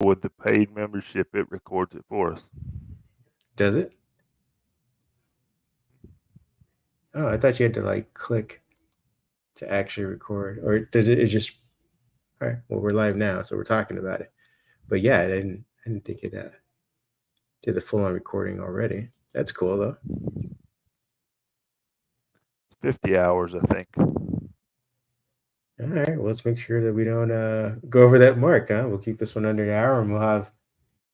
with the paid membership, it records it for us. Does it? Oh, I thought you had to like click to actually record, or does it? It just all right. Well, we're live now, so we're talking about it. But yeah, I didn't think it did the full on recording already. That's cool though. It's 50 hours, I think. All right, well, let's make sure that we don't go over that mark, huh? We'll keep this one under an hour, and we'll have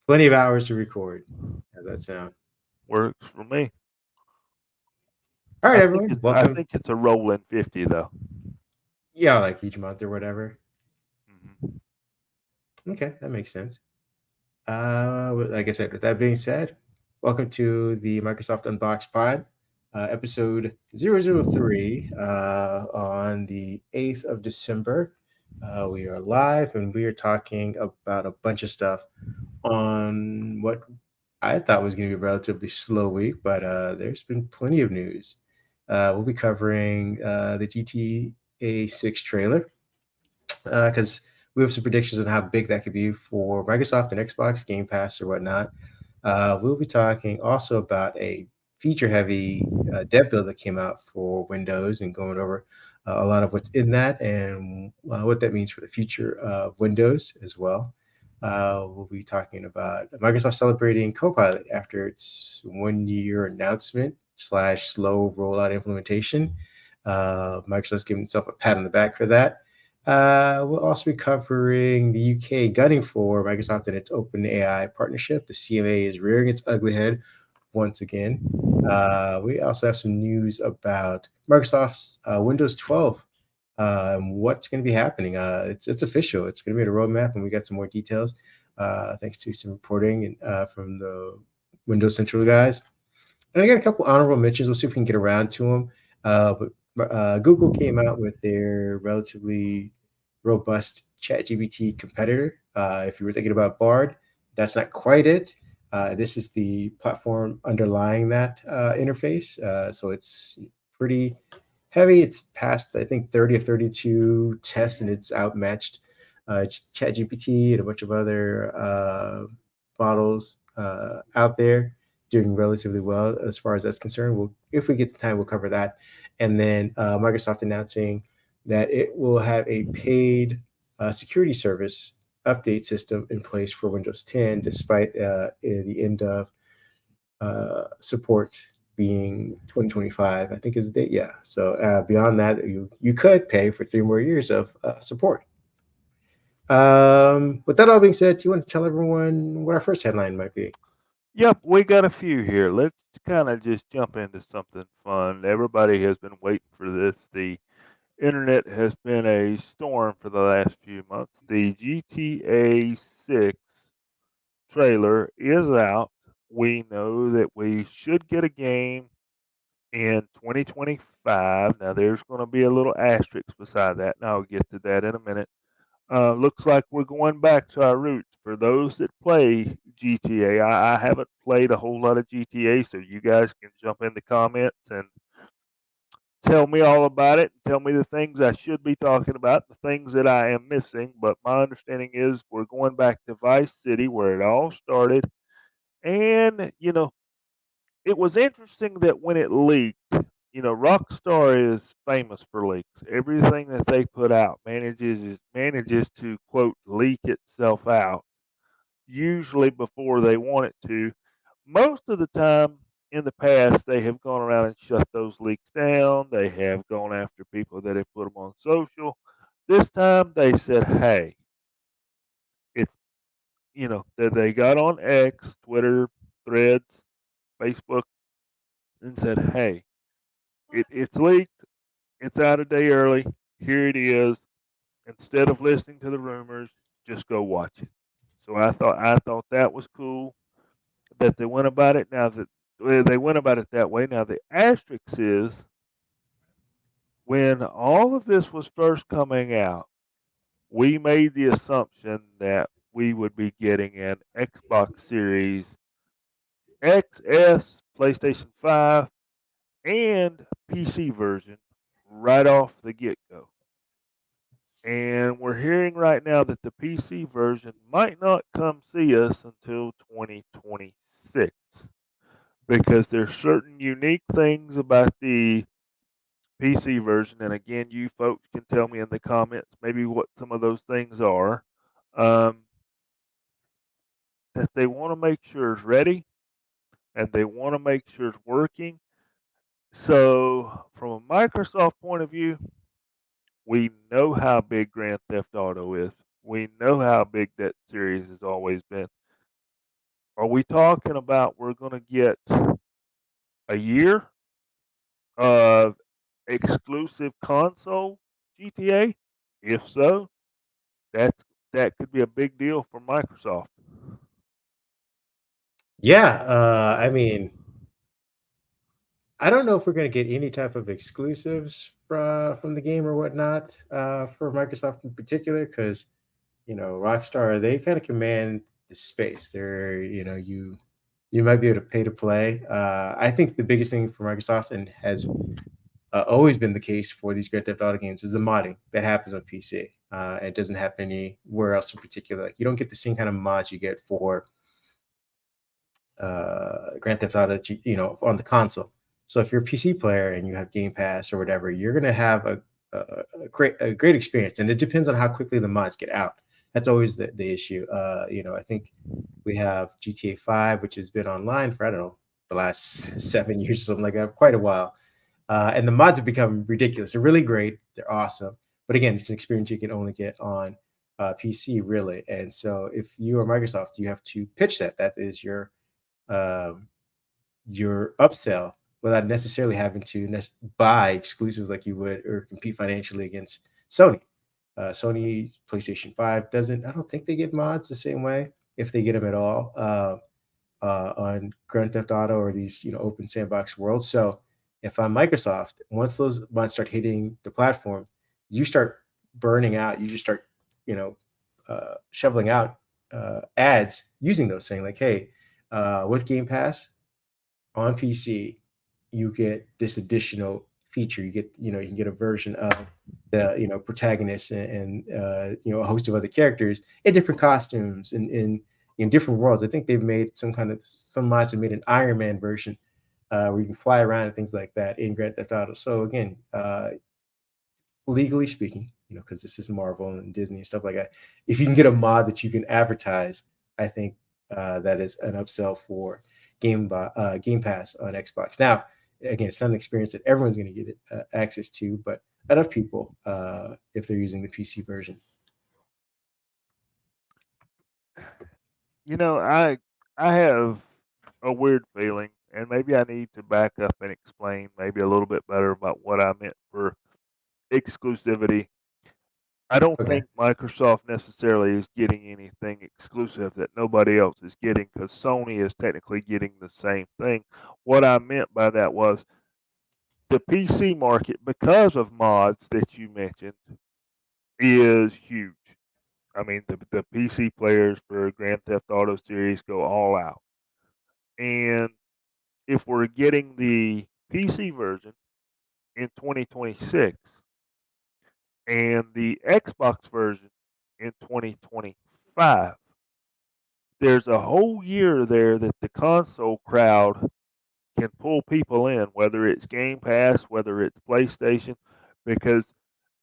plenty of hours to record. How's that sound? Works for me. All right, I think everyone, it's I welcome. think it's a rolling 50 though. Yeah, like each month or whatever. Hmm. Okay, that makes sense. Like I said, with that being said, welcome to the Microsoft Unboxed Pod, episode 003 on the 8th of December. We are live and we are talking about a bunch of stuff on what I thought was going to be a relatively slow week, but there's been plenty of news. We'll be covering the GTA 6 trailer because we have some predictions on how big that could be for Microsoft and Xbox Game Pass or whatnot. We'll be talking also about a feature-heavy dev build that came out for Windows and going over a lot of what's in that and what that means for the future of Windows as well. We'll be talking about Microsoft celebrating Copilot after its 1 year announcement slash slow rollout implementation. Microsoft's giving itself a pat on the back for that. We'll also be covering the UK gunning for Microsoft and its OpenAI partnership. The CMA is rearing its ugly head once again. We also have some news about Microsoft's Windows 12 and what's going to be happening. It's official. It's going to be a roadmap, and we got some more details thanks to some reporting from the Windows Central guys. And I got a couple honorable mentions. We'll see if we can get around to them. But Google came out with their relatively robust ChatGPT competitor. If you were thinking about Bard, that's not quite it. This is the platform underlying that interface. So it's pretty heavy. It's passed, I think, 30 or 32 tests, and it's outmatched ChatGPT and a bunch of other models out there doing relatively well as far as that's concerned. We'll, if we get some time, we'll cover that. And then Microsoft announcing that it will have a paid security service update system in place for Windows 10, despite the end of support being 2025, I think is the date. Yeah. So beyond that, you could pay for 3 more years of support. With that all being said, do you want to tell everyone what our first headline might be? Yep, we got a few here. Let's kind of just jump into something fun. Everybody has been waiting for this. The internet has been a storm for the last few months. The GTA 6 trailer is out. We know that we should get a game in 2025. Now, there's going to be a little asterisk beside that, and I'll get to that in a minute. Looks like we're going back to our roots. For those that play GTA, I haven't played a whole lot of GTA, so you guys can jump in the comments and tell me all about it and tell me the things I should be talking about, the things that I am missing. But my understanding is we're going back to Vice City where it all started. And, it was interesting that when it leaked, Rockstar is famous for leaks. Everything that they put out manages to quote leak itself out, usually before they want it to. Most of the time in the past, they have gone around and shut those leaks down. They have gone after people that have put them on social. This time they said, "Hey, it's that they got on X, Twitter, Threads, Facebook, and said, "Hey, it's leaked. It's out a day early. Here it is. Instead of listening to the rumors, just go watch it." So I thought that was cool that they went about it. Now that they went about it that way. Now the asterisk is when all of this was first coming out, we made the assumption that we would be getting an Xbox Series XS, PlayStation 5, and PC version right off the get go. And we're hearing right now that the PC version might not come see us until 2026 because there's certain unique things about the PC version. And again, you folks can tell me in the comments maybe what some of those things are um, that they want to make sure is ready and they want to make sure it's working. So, from a Microsoft point of view, we know how big Grand Theft Auto is. We know how big that series has always been. Are we talking about we're going to get a year of exclusive console GTA? If so, that's that could be a big deal for Microsoft. Yeah, I mean, I don't know if we're going to get any type of exclusives from the game or whatnot for Microsoft in particular, because Rockstar, they kind of command the space. You might be able to pay to play. I think the biggest thing for Microsoft, and has always been the case for these Grand Theft Auto games, is the modding that happens on PC. It doesn't happen anywhere else in particular. Like, you don't get the same kind of mods you get for Grand Theft Auto, on the console. So if you're a PC player and you have Game Pass or whatever, you're gonna have a great experience, and it depends on how quickly the mods get out. That's always the issue. I think we have GTA 5, which has been online for, I don't know, the last 7 years or something like that, quite a while. And the mods have become ridiculous. They're really great. They're awesome. But again, it's an experience you can only get on PC, really. And so if you are Microsoft, you have to pitch that. That is um, your upsell without necessarily having to buy exclusives like you would, or compete financially against Sony. Sony's PlayStation 5 doesn't, I don't think they get mods the same way, if they get them at all, on Grand Theft Auto or these, open sandbox worlds. So if I'm Microsoft, once those mods start hitting the platform, you start burning out, you just start, shoveling out ads using those, saying like, hey, with Game Pass on PC, you get this additional feature. You can get a version of the, protagonist, and a host of other characters in different costumes and in different worlds. I think they've made some mods have made an Iron Man version where you can fly around and things like that in Grand Theft Auto. So again, legally speaking, because this is Marvel and Disney and stuff like that, if you can get a mod that you can advertise, I think that is an upsell for Game Pass on Xbox. Now, again, it's not an experience that everyone's going to get access to, but enough people if they're using the PC version. You know, I have a weird feeling, and maybe I need to back up and explain maybe a little bit better about what I meant for exclusivity. I don't Okay. think Microsoft necessarily is getting anything exclusive that nobody else is getting because Sony is technically getting the same thing. What I meant by that was the PC market, because of mods that you mentioned, is huge. I mean, the PC players for Grand Theft Auto series go all out. And if we're getting the PC version in 2026 and the Xbox version in 2025, there's a whole year there that the console crowd can pull people in, whether it's Game Pass, whether it's PlayStation, because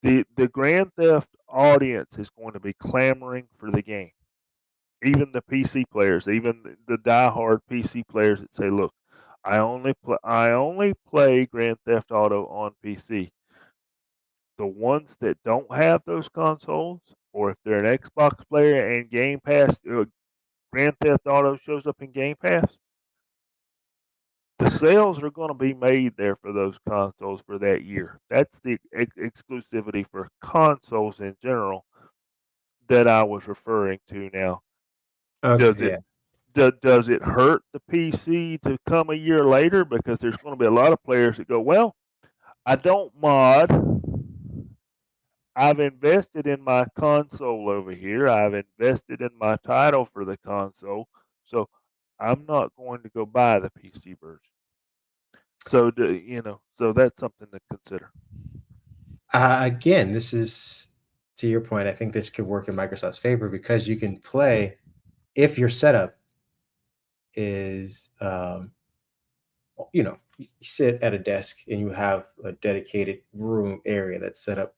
the Grand Theft audience is going to be clamoring for the game. Even the PC players, even the diehard PC players that say, "Look, I only play Grand Theft Auto on PC." The ones that don't have those consoles, or if they're an Xbox player and Game Pass, Grand Theft Auto shows up in Game Pass, the sales are going to be made there for those consoles for that year. That's the exclusivity for consoles in general that I was referring to. Now, Okay. does it Yeah. does it hurt the PC to come a year later because there's going to be a lot of players that go, well, I don't mod. I've invested in my console over here. I've invested in my title for the console, so I'm not going to go buy the PC version. So that's something to consider. Again, this is to your point, I think this could work in Microsoft's favor because you can play if your setup is, you sit at a desk and you have a dedicated room area that's set up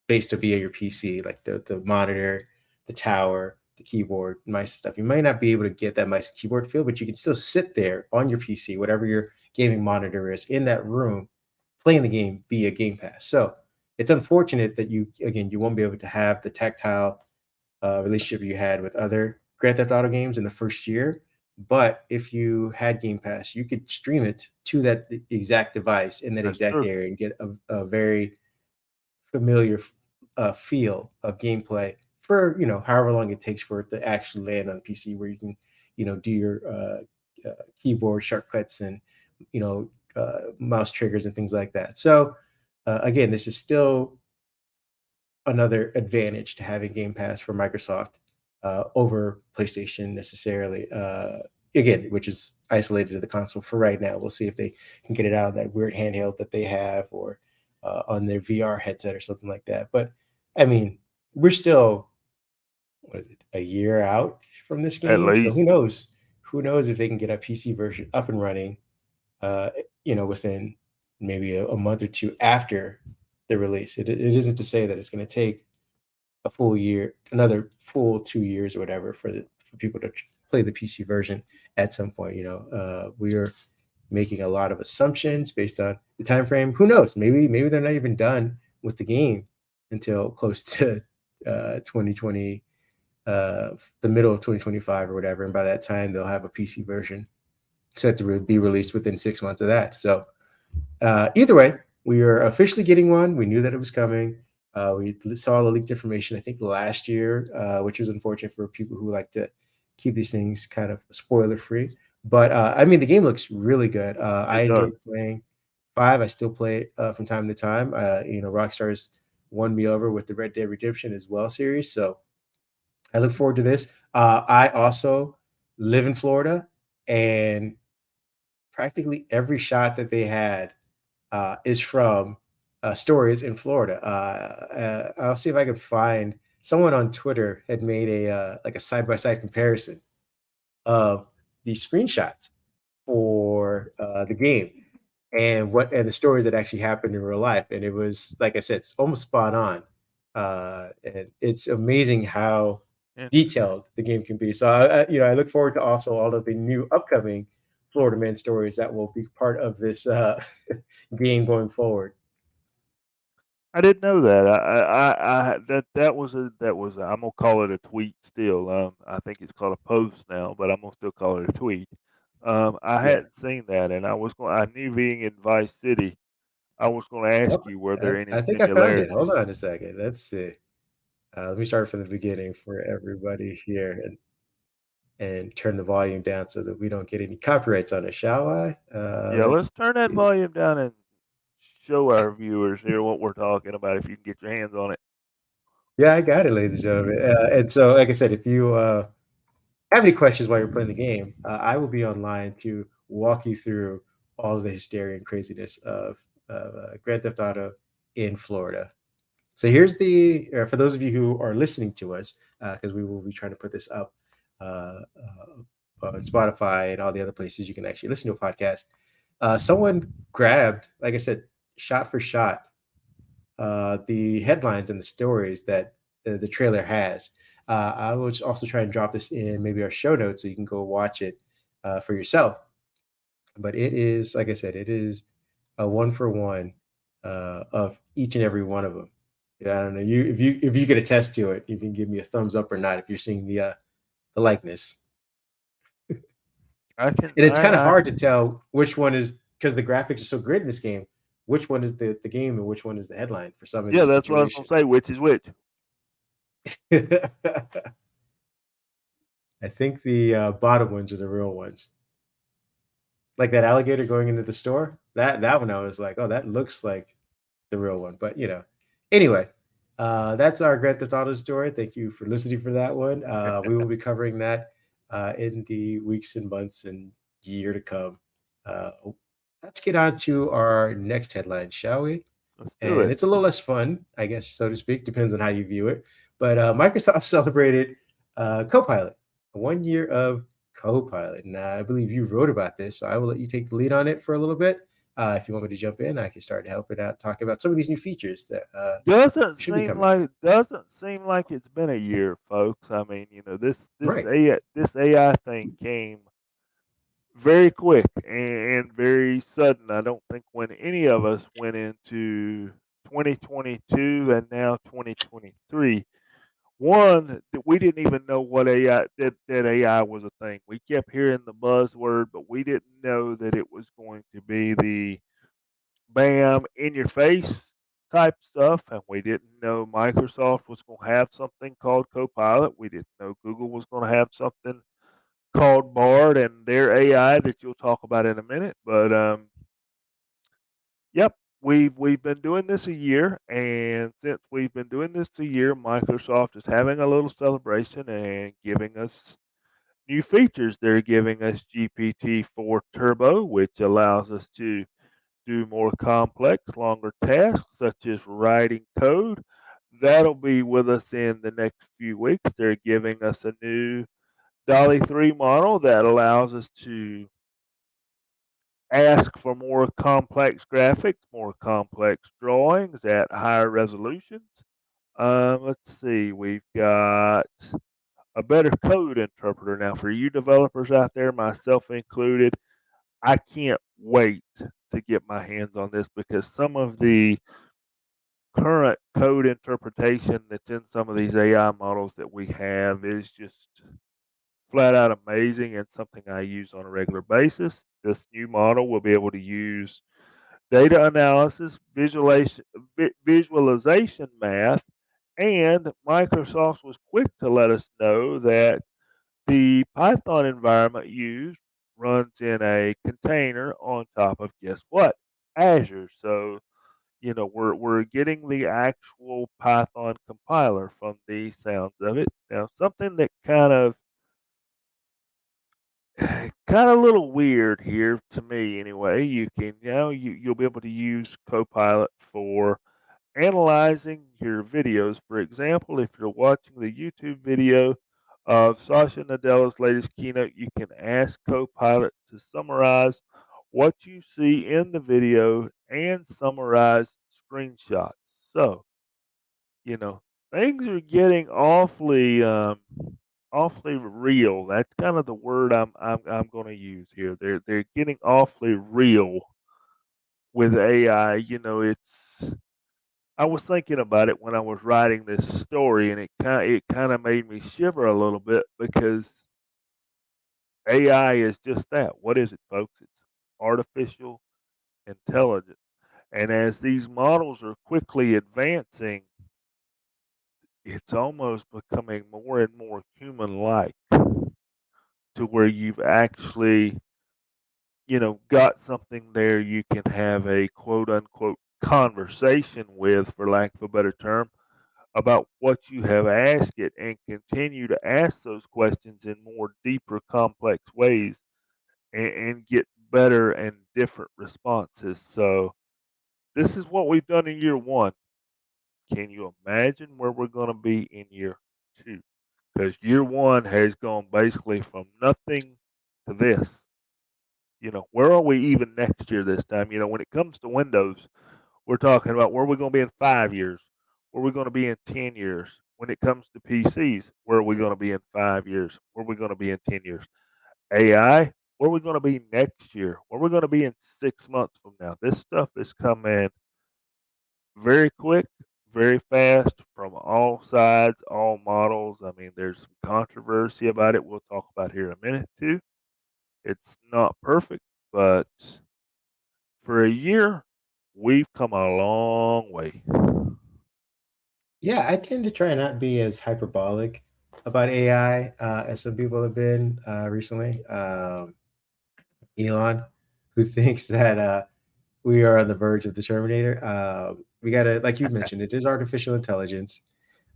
based via your PC, like the monitor, the tower, the keyboard, mice and stuff. You might not be able to get that mice and keyboard feel, but you can still sit there on your PC, whatever your gaming monitor is, in that room, playing the game via Game Pass. So it's unfortunate that you won't be able to have the tactile relationship you had with other Grand Theft Auto games in the first year. But if you had Game Pass, you could stream it to that exact device in that That's exact true. area and get a very familiar feel of gameplay for however long it takes for it to actually land on PC, where you can do your keyboard shortcuts and mouse triggers and things like that. So again, this is still another advantage to having Game Pass for Microsoft over PlayStation necessarily. Again, which is isolated to the console for right now. We'll see if they can get it out of that weird handheld that they have, or on their VR headset or something like that. But I mean, we're still, what is it, a year out from this At game, so least who knows? Who knows if they can get a PC version up and running? Uh, within maybe a month or two after the release. It isn't to say that it's going to take a full year, another full 2 years or whatever for people to play the PC version at some point. We are making a lot of assumptions based on the time frame. Who knows? Maybe they're not even done with the game until close to 2020, the middle of 2025 or whatever, and by that time they'll have a PC version set to be released within 6 months of that. So either way, we are officially getting one. We knew that it was coming. We saw the leaked information, I think, last year, which was unfortunate for people who like to keep these things kind of spoiler free. But I mean, the game looks really good. I it does. enjoyed playing five. I still play it from time to time. Rockstar's won me over with the Red Dead Redemption as well series. So I look forward to this. I also live in Florida, and practically every shot that they had is from stories in Florida. I'll see if I can find someone on Twitter had made a like a side by side comparison of the screenshots for the game and the story that actually happened in real life, and it was, like I said, it's almost spot on. And it's amazing how Interesting. detailed the game can be. So I look forward to also all of the new upcoming Florida Man stories that will be part of this game going forward. I didn't know that. That was I'm gonna call it a tweet still. I think it's called a post now, but I'm gonna still call it a tweet. I Yeah. hadn't seen that, and I knew being in Vice City, I was gonna ask Oh, you were there any I think I found it. Hold similarities. on a second. Let's see. Let me start from the beginning for everybody here, and turn the volume down so that we don't get any copyrights on it, shall I? Yeah, Let's let's turn that see. volume down and show our viewers here what we're talking about. If you can get your hands on it. Yeah, I got it, ladies and gentlemen. And so, like I said, if you have any questions while you're playing the game, I will be online to walk you through all of the hysteria and craziness of Grand Theft Auto in Florida. So here's for those of you who are listening to us, because we will be trying to put this up on Spotify and all the other places you can actually listen to a podcast. Someone grabbed, like I said, shot for shot, the headlines and the stories that the trailer has. I will also try and drop this in maybe our show notes so you can go watch it for yourself. But it is, like I said, it is a one for one of each and every one of them. Yeah, I don't know. If you could attest to it, you can give me a thumbs up or not if you're seeing the likeness. I can. And it's kind of hard to tell which one is, because the graphics are so great in this game. Which one is the game and which one is the headline for some of Yeah, these that's what I was gonna situations? say. Which is which? I think the bottom ones are the real ones. Like that alligator going into the store. That one I was like, oh, that looks like the real one. But anyway, that's our Grand Theft Auto story. Thank you for listening for that one. We will be covering that in the weeks and months and year to come. Uh, let's get on to our next headline, shall we? Let's do and it. it's a little less fun, I guess, so to speak. Depends on how you view it. But Microsoft celebrated Copilot, 1 year of Copilot. And I believe you wrote about this, so I will let you take the lead on it for a little bit. If you want me to jump in, I can start helping out, talking about some of these new features that should be coming. Doesn't seem like it's been a year, folks. I mean, Right. this AI thing came very quick and very sudden. I don't think when any of us went into 2022 and now 2023, one that we didn't even know what that AI was a thing. We kept hearing the buzzword, but we didn't know that it was going to be the bam in your face type stuff. And we didn't know Microsoft was going to have something called Copilot. We didn't know Google was going to have something called Bard and their AI that you'll talk about in a minute. But yep, we've been doing this a year, and since we've been doing this a year, Microsoft is having a little celebration and giving us new features. They're giving us GPT-4 Turbo, which allows us to do more complex, longer tasks such as writing code. That'll be with us in the next few weeks. They're giving us a new Dolly 3 model that allows us to ask for more complex graphics, more complex drawings at higher resolutions. Let's see, we've got a better code interpreter. Now, for you developers out there, myself included, I can't wait to get my hands on this because some of the current code interpretation that's in some of these AI models that we have is just flat out amazing and something I use on a regular basis. This new model will be able to use data analysis, visualization math, and Microsoft was quick to let us know that the Python environment used runs in a container on top of guess what? Azure. So, we're getting the actual Python compiler from the sounds of it. Now, something that kind of a little weird here to me anyway. You'll be able to use Copilot for analyzing your videos. For example, if you're watching the YouTube video of Satya Nadella's latest keynote, you can ask Copilot to summarize what you see in the video and summarize screenshots. So, you know, things are getting awfully real. That's kind of the word I'm going to use here. They're getting awfully real with AI. It's I was thinking about it when I was writing this story, and it kind of made me shiver a little bit because AI is just that. What is it, folks? It's artificial intelligence. And as these models are quickly advancing, it's almost becoming more and more human-like to where you've actually, got something there you can have a quote unquote conversation with, for lack of a better term, about what you have asked it and continue to ask those questions in more deeper, complex ways and get better and different responses. So, this is what we've done in year one. Can you imagine where we're going to be in year two? Because year one has gone basically from nothing to this. Where are we even next year this time? When it comes to Windows, we're talking about where we're going to be in 5 years, where we're going to be in 10 years. When it comes to PCs, where are we going to be in 5 years? Where are we going to be in 10 years? AI, where are we going to be next year? Where are we going to be in 6 months from now? This stuff is coming very quick, very fast from all sides, all models. I mean, there's some controversy about it. We'll talk about here in a minute, too. It's not perfect, but for a year, we've come a long way. Yeah, I tend to try not be as hyperbolic about AI as some people have been recently. Elon, who thinks that we are on the verge of the Terminator. We got to, like you mentioned, it is artificial intelligence.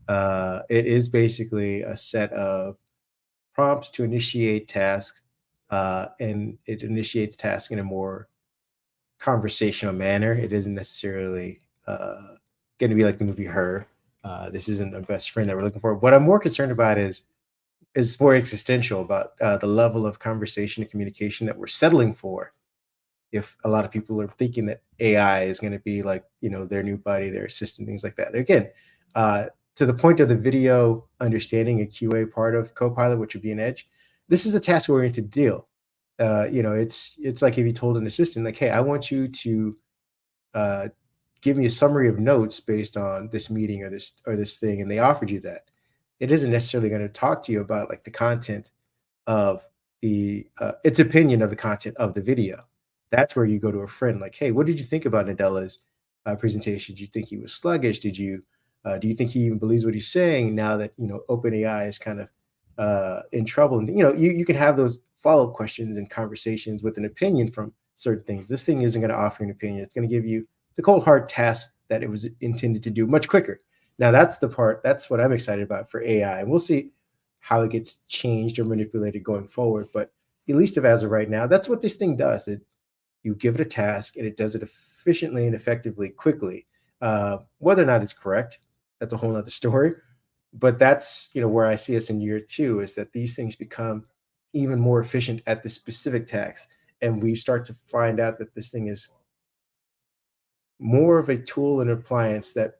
It is basically a set of prompts to initiate tasks, and it initiates tasks in a more conversational manner. It isn't necessarily uh, going to be like the movie Her. This isn't a best friend that we're looking for. What I'm more concerned about is more existential about the level of conversation and communication that we're settling for. If a lot of people are thinking that AI is going to be like, their new buddy, their assistant, things like that. Again, uh, to the point of the video understanding a QA part of Copilot, which would be an edge, this is a task-oriented deal. It's like if you told an assistant, like, hey, I want you to uh, give me a summary of notes based on this meeting or this thing, and they offered you that. It isn't necessarily going to talk to you about like the content of the its opinion of the content of the video. That's where you go to a friend, like, hey, what did you think about Nadella's presentation? Did you think he was sluggish? Do you think he even believes what he's saying now that OpenAI is kind of in trouble? And you can have those follow up questions and conversations with an opinion from certain things. This thing isn't going to offer an opinion. It's going to give you the cold hard task that it was intended to do much quicker. Now that's the part. That's what I'm excited about for AI, and we'll see how it gets changed or manipulated going forward. But at least as of right now, that's what this thing does. You give it a task and it does it efficiently and effectively, quickly. Whether or not it's correct, that's a whole nother story. But that's where I see us in year two, is that these things become even more efficient at the specific task, and we start to find out that this thing is more of a tool and appliance that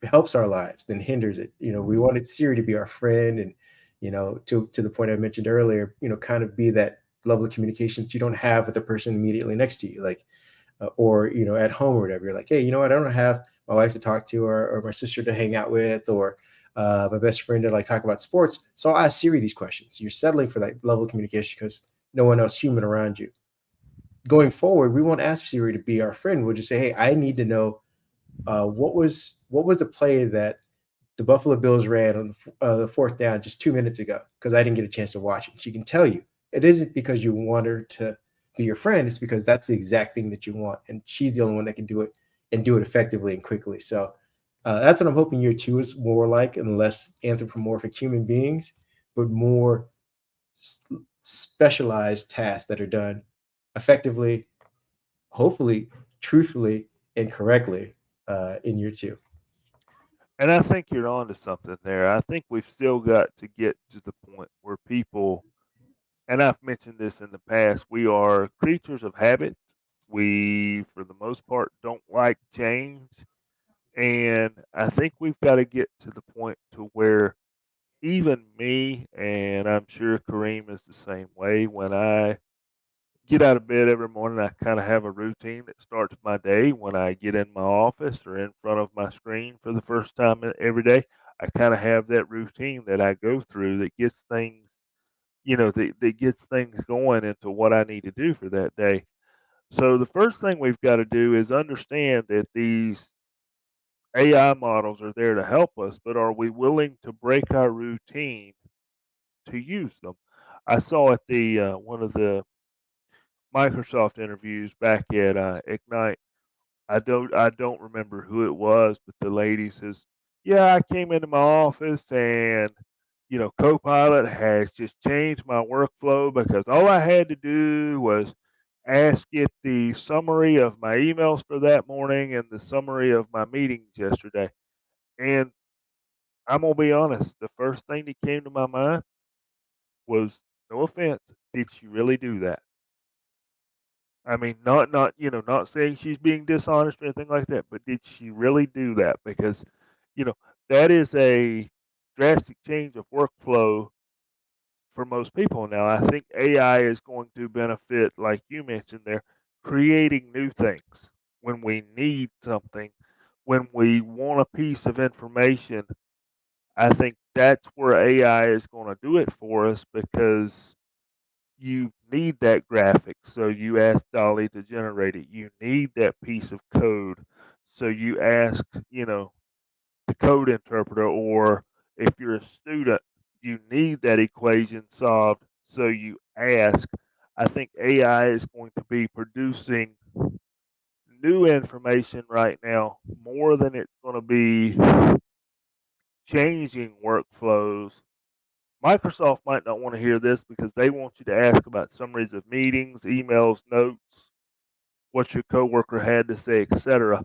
helps our lives than hinders it. We wanted Siri to be our friend, and to the point I mentioned earlier, kind of be that level of communication that you don't have with the person immediately next to you, like or at home or whatever. You're like, hey, you know what? I don't have my wife to talk to, or my sister to hang out with, or my best friend to like talk about sports. So I'll ask Siri these questions. You're settling for that level of communication because no one else human around you. Going forward, we won't ask Siri to be our friend. We'll just say, hey, I need to know what was the play that the Buffalo Bills ran on the fourth down just 2 minutes ago, because I didn't get a chance to watch it. She can tell you. It isn't because you want her to be your friend. It's because that's the exact thing that you want, and she's the only one that can do it and do it effectively and quickly. So that's what I'm hoping year two is more like, and less anthropomorphic human beings, but more specialized tasks that are done effectively, hopefully, truthfully, and correctly in year two. And I think you're on to something there. I think we've still got to get to the point where people, and I've mentioned this in the past, we are creatures of habit. We, for the most part, don't like change. And I think we've got to get to the point to where even me, and I'm sure Kareem is the same way, when I get out of bed every morning, I kind of have a routine that starts my day when I get in my office or in front of my screen for the first time every day. I kind of have that routine that I go through that gets things, that gets things going into what I need to do for that day. So the first thing we've got to do is understand that these AI models are there to help us, but are we willing to break our routine to use them? I saw at the one of the Microsoft interviews back at Ignite. I don't remember who it was, but the lady says, "Yeah, I came into my office and Copilot has just changed my workflow because all I had to do was ask it the summary of my emails for that morning and the summary of my meetings yesterday." And I'm gonna be honest, the first thing that came to my mind was, no offense, did she really do that? I mean, not saying she's being dishonest or anything like that, but did she really do that? Because, you know, that is a drastic change of workflow for most people now. I think AI is going to benefit, like you mentioned there, creating new things when we need something, when we want a piece of information. I think that's where AI is going to do it for us because you need that graphic, so you ask Dolly to generate it. You need that piece of code, so you ask, the code interpreter, or if you're a student, you need that equation solved, so you ask. I think AI is going to be producing new information right now more than it's going to be changing workflows. Microsoft might not want to hear this because they want you to ask about summaries of meetings, emails, notes, what your coworker had to say, etc.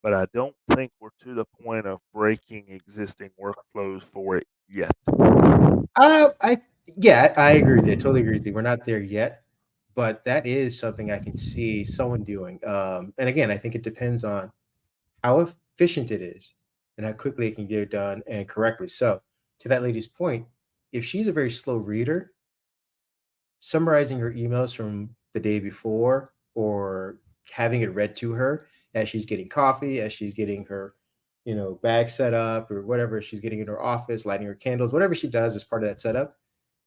but I don't think we're to the point of breaking existing workflows for it yet. I Yeah, I agree with you. I totally agree with you. We're not there yet, but that is something I can see someone doing. And again, I think it depends on how efficient it is and how quickly it can get it done and correctly. So, to that lady's point, if she's a very slow reader, summarizing her emails from the day before or having it read to her as she's getting coffee, as she's getting her, bag set up or whatever she's getting in her office, lighting her candles, whatever she does as part of that setup,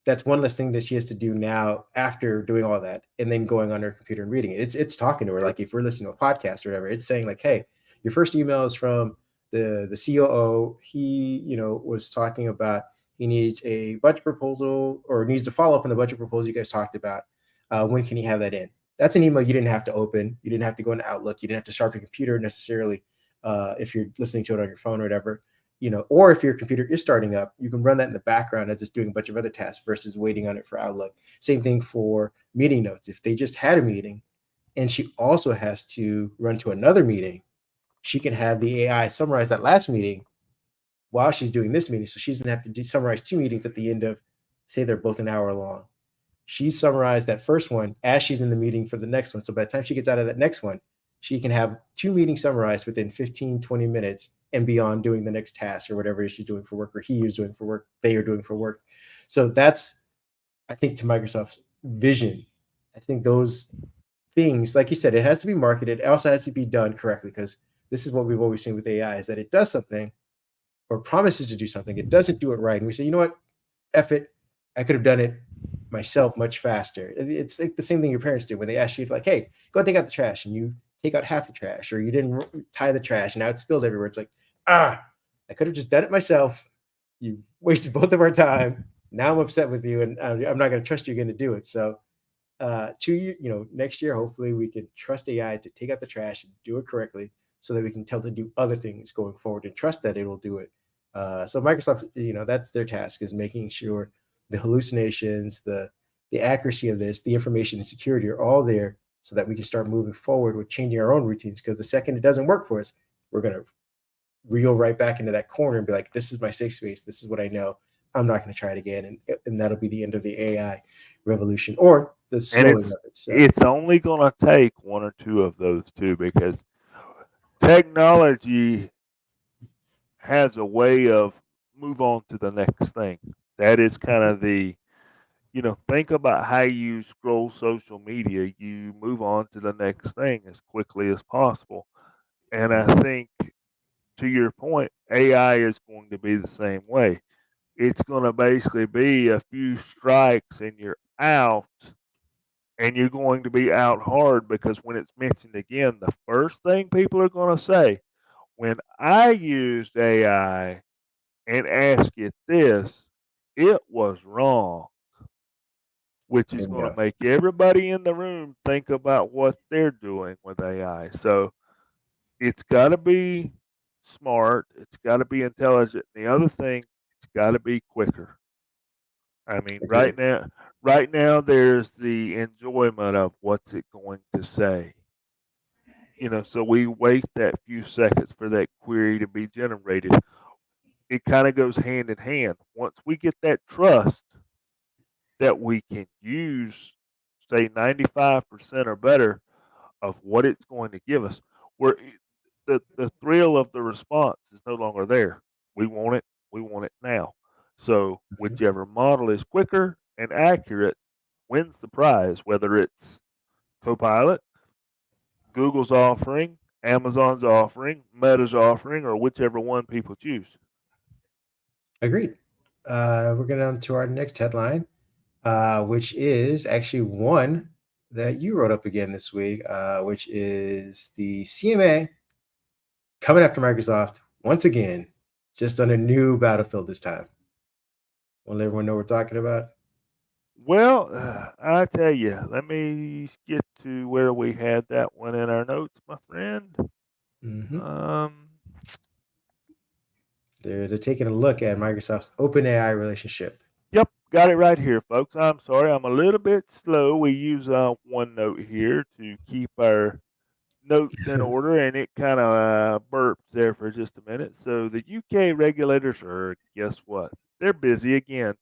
that's one less thing that she has to do now after doing all that and then going on her computer and reading it. It's talking to her. Like if we're listening to a podcast or whatever, it's saying like, hey, your first email is from the COO. He, was talking about he needs a budget proposal or needs to follow up on the budget proposal you guys talked about. When can he have that in? That's an email you didn't have to open. You didn't have to go into Outlook. You didn't have to start your computer necessarily if you're listening to it on your phone or whatever. Or if your computer is starting up, you can run that in the background as it's doing a bunch of other tasks versus waiting on it for Outlook. Same thing for meeting notes. If they just had a meeting and she also has to run to another meeting, she can have the AI summarize that last meeting while she's doing this meeting. So she doesn't have to summarize two meetings at the end of, say they're both an hour long. She summarized that first one as she's in the meeting for the next one. So by the time she gets out of that next one, she can have two meetings summarized within 15, 20 minutes and beyond doing the next task or whatever she's doing for work or he is doing for work, they are doing for work. So that's, I think, to Microsoft's vision. I think those things, like you said, it has to be marketed. It also has to be done correctly because this is what we've always seen with AI is that it does something or promises to do something. It doesn't do it right. And we say, you know what? F it. I could have done it myself much faster. It's like the same thing your parents do when they ask you, like, hey, go take out the trash, and you take out half the trash, or you didn't tie the trash, and now it's spilled everywhere. It's like, I could have just done it myself. You wasted both of our time. Now I'm upset with you, and I'm not going to trust you're going to do it. So, next year, hopefully, we can trust AI to take out the trash and do it correctly, so that we can tell it to do other things going forward and trust that it will do it. So Microsoft, that's their task is making sure the hallucinations, the accuracy of this, the information and security are all there so that we can start moving forward with changing our own routines. Because the second it doesn't work for us, we're going to reel right back into that corner and be like, this is my safe space. This is what I know. I'm not going to try it again. And that'll be the end of the AI revolution or the And slowing it's of it. So, it's only going to take one or two of those two because technology has a way of move on to the next thing. That is kind mhm, of think about how you scroll social media. You move on to the next thing as quickly as possible. And right. I think, to your point, AI is going to be the same way. It's going to basically be a few strikes and you're out, and you're going to be out hard because when it's mentioned again, the first thing people are going to say, when I used AI and asked it this, it was wrong, which is going to Bingo. make everybody in the room think about what they're doing with AI. So it's got to be smart, it's got to be intelligent. The other thing, it's got to be quicker. I mean, Agreed. right now there's the enjoyment of what's it going to say. So we wait that few seconds for that query to be generated. It kind of goes hand in hand. Once we get that trust that we can use, say 95% or better of what it's going to give us, where the thrill of the response is no longer there. We want it. We want it now. So Mhm. whichever model is quicker and accurate wins the prize, whether it's Copilot, Google's offering, Amazon's offering, Meta's offering, or whichever one people choose. Agreed. We're going on to our next headline, which is actually one that you wrote up again this week, which is the CMA coming after Microsoft once again, just on a new battlefield this time. Want to let everyone know what we're talking about? Well, I tell you, let me get to where we had that one in our notes, my friend. Hmm. Um, They're taking a look at Microsoft's OpenAI relationship. yep, got it right here, folks. I'm sorry, I'm a little bit slow. We use OneNote here to keep our notes in order, and it kind of burped there for just a minute. So the UK regulators are, guess what? They're busy again.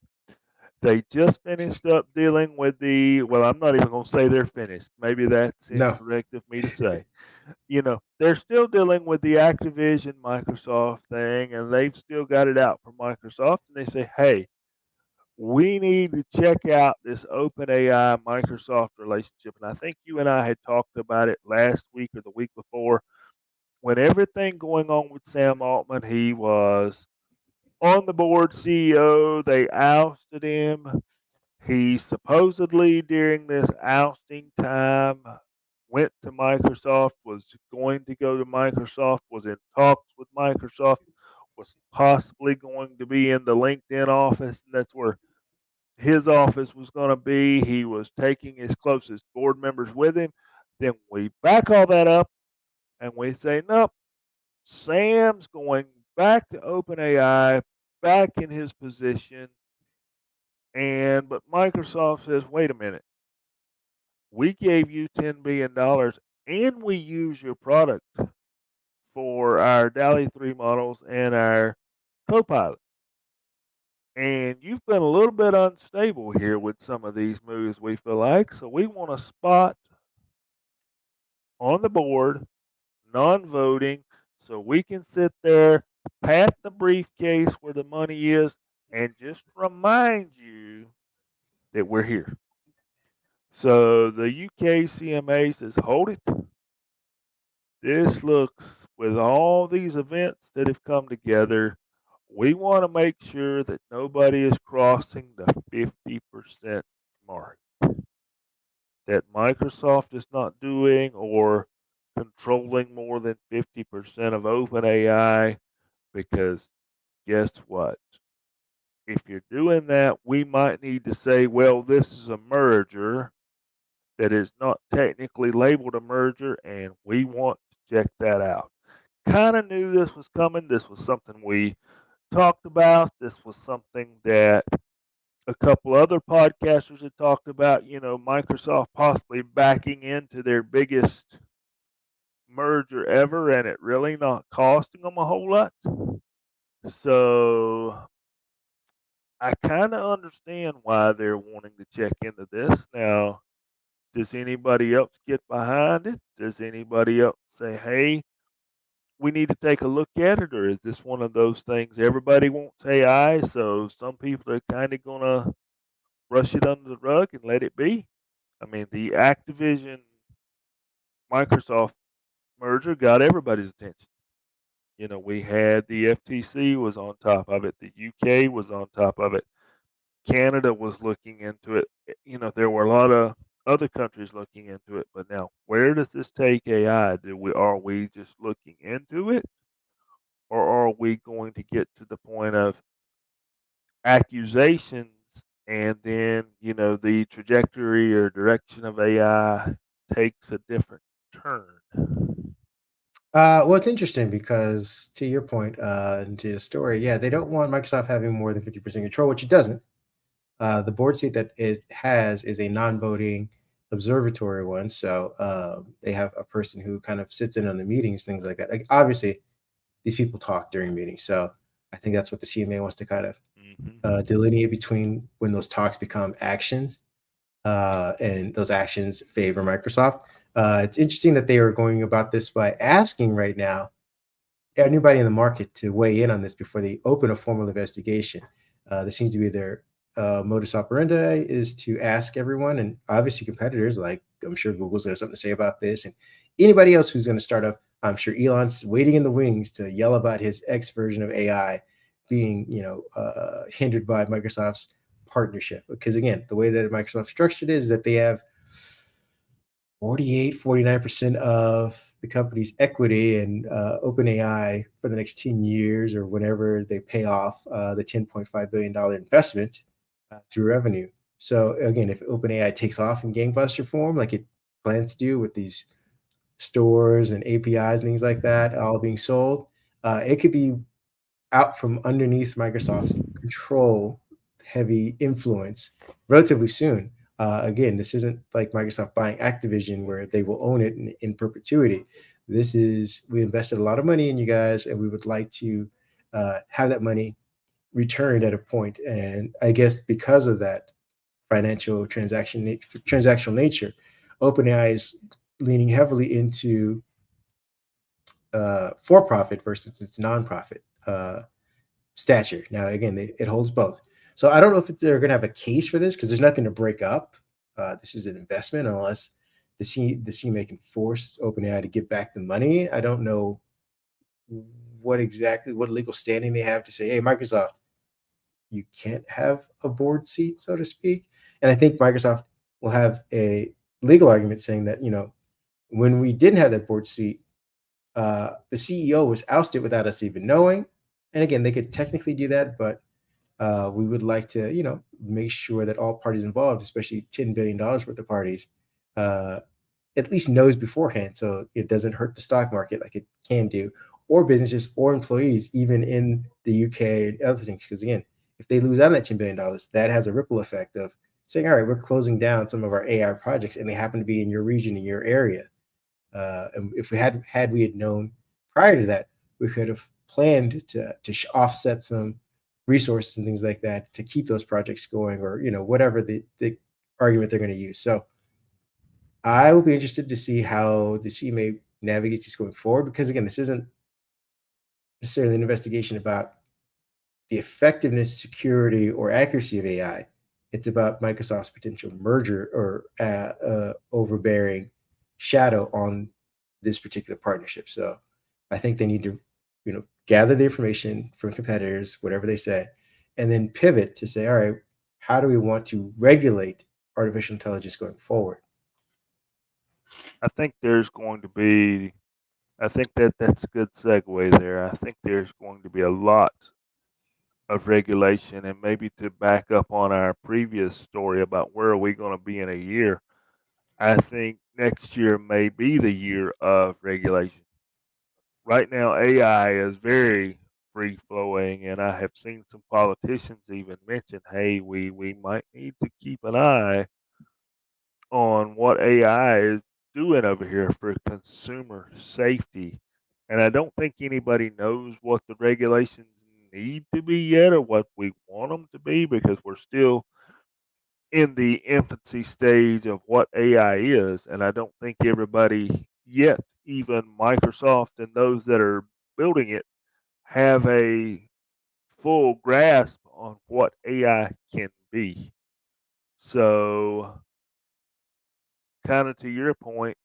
They just finished up dealing with well, I'm not even going to say they're finished. Maybe that's No, incorrect of me to say. They're still dealing with the Activision Microsoft thing, and they've still got it out for Microsoft. And they say, hey, we need to check out this OpenAI Microsoft relationship. And I think you and I had talked about it last week or the week before when everything going on with Sam Altman, he was on the board CEO. They ousted him. He supposedly, during this ousting time, went to Microsoft, was going to go to Microsoft, was in talks with Microsoft, was possibly going to be in the LinkedIn office, and that's where his office was going to be. He was taking his closest board members with him. Then we back all that up and we say, nope, Sam's going back to OpenAI, back in his position. But Microsoft says, wait a minute, we gave you $10 billion and we use your product for our DALI 3 models and our copilot. And you've been a little bit unstable here with some of these moves, we feel like. So we want a spot on the board, non voting, so we can sit there, pat the briefcase where the money is, and just remind you that we're here. So the UK CMA says, hold it. This looks, with all these events that have come together, we want to make sure that nobody is crossing the 50% mark, that Microsoft is not doing or controlling more than 50% of OpenAI, because guess what? If you're doing that, we might need to say, well, this is a merger that is not technically labeled a merger, and we want to check that out. Kind of knew this was coming. This was something we talked about. This was something that a couple other podcasters had talked about. Microsoft possibly backing into their biggest merger ever, and it really not costing them a whole lot. So I kind of understand why they're wanting to check into this. Now, does anybody else get behind it? Does anybody else say, hey, we need to take a look at it? Or is this one of those things everybody wants AI, so some people are kind of going to brush it under the rug and let it be? I mean, the Activision Microsoft merger got everybody's attention. We had the FTC was on top of it, the UK was on top of it, Canada was looking into it. There were a lot of other countries looking into it. But now, where does this take AI? Are we just looking into it, or are we going to get to the point of accusations, and then the trajectory or direction of AI takes a different turn? well, it's interesting because to your point, and to the story, yeah, they don't want Microsoft having more than 50% control, which it doesn't. The board seat that it has is a non-voting observatory one, so they have a person who kind of sits in on the meetings, things like that. Like, obviously, these people talk during meetings, so I think that's what the CMA wants to kind of Hmm. delineate between when those talks become actions, and those actions favor Microsoft. It's interesting that they are going about this by asking right now anybody in the market to weigh in on this before they open a formal investigation. This seems to be their modus operandi, is to ask everyone, and obviously competitors, like I'm sure Google's going to have something to say about this, and anybody else who's going to start up. I'm sure Elon's waiting in the wings to yell about his X version of AI being, hindered by Microsoft's partnership. Because again, the way that Microsoft structured is that they have 49% of the company's equity in OpenAI for the next 10 years, or whenever they pay off the $10.5 billion investment through revenue. So again, if OpenAI takes off in gangbuster form, like it plans to do with these stores and APIs and things like that, all being sold, it could be out from underneath Microsoft's control, heavy influence relatively soon. Again, this isn't like Microsoft buying Activision where they will own it in perpetuity. This is, we invested a lot of money in you guys, and we would like to have that money returned at a point. And I guess because of that transactional nature, OpenAI is leaning heavily into for profit versus its nonprofit stature. Now, again, it holds both. So I don't know if they're going to have a case for this because there's nothing to break up. This is an investment unless the CMA can force OpenAI to give back the money. I don't know what legal standing they have to say, hey, Microsoft, you can't have a board seat, so to speak. And I think Microsoft will have a legal argument saying that, when we didn't have that board seat, the CEO was ousted without us even knowing. And again, they could technically do that, but we would like to, make sure that all parties involved, especially $10 billion worth of parties, uh, at least knows beforehand, so it doesn't hurt the stock market like it can do, or businesses or employees, even in the UK and other things. Because again, if they lose out on that $10 billion, that has a ripple effect of saying, all right, we're closing down some of our AI projects, and they happen to be in your region, in your area. And if we had known prior to that, we could have planned to offset some resources and things like that to keep those projects going, or whatever the argument they're going to use. So I will be interested to see how the CMA navigates this going forward, because again, this isn't necessarily an investigation about the effectiveness, security, or accuracy of AI. It's about Microsoft's potential merger or overbearing shadow on this particular partnership. So I think they need to, gather the information from competitors, whatever they say, and then pivot to say, all right, how do we want to regulate artificial intelligence going forward? I think there's going to be, I think that's a good segue there. I think there's going to be a lot of regulation, and maybe to back up on our previous story about where are we going to be in a year, I think next year may be the year of regulation. Right now, AI is very free flowing, and I have seen some politicians even mention, hey, we might need to keep an eye on what AI is doing over here for consumer safety. And I don't think anybody knows what the regulations need to be yet or what we want them to be, because we're still in the infancy stage of what AI is. And I don't think everybody yet, even Microsoft and those that are building it, have a full grasp on what AI can be. So, kind of to your point,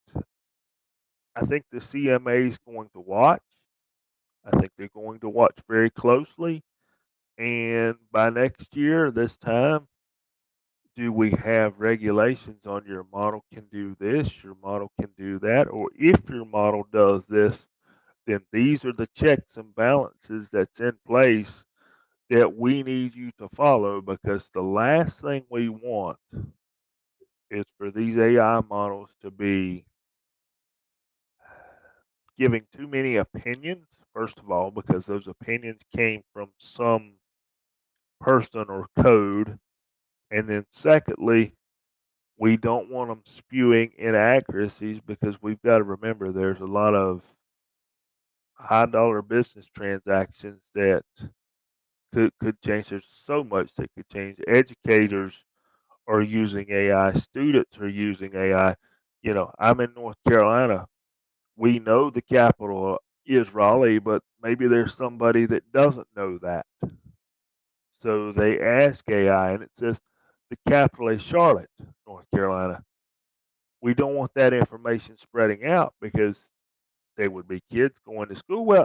I think the CMA is going to watch. I think they're going to watch very closely. And by next year, this time, do we have regulations on your model can do this, your model can do that, or if your model does this, then these are the checks and balances that's in place that we need you to follow, because the last thing we want is for these AI models to be giving too many opinions, first of all, because those opinions came from some person or code. And then, secondly, we don't want them spewing inaccuracies, because we've got to remember there's a lot of high dollar business transactions that could change. There's so much that could change. Educators are using AI, students are using AI. I'm in North Carolina. We know the capital is Raleigh, but maybe there's somebody that doesn't know that. So they ask AI, and it says the capital is Charlotte, North Carolina. We don't want that information spreading out, because there would be kids going to school. Well,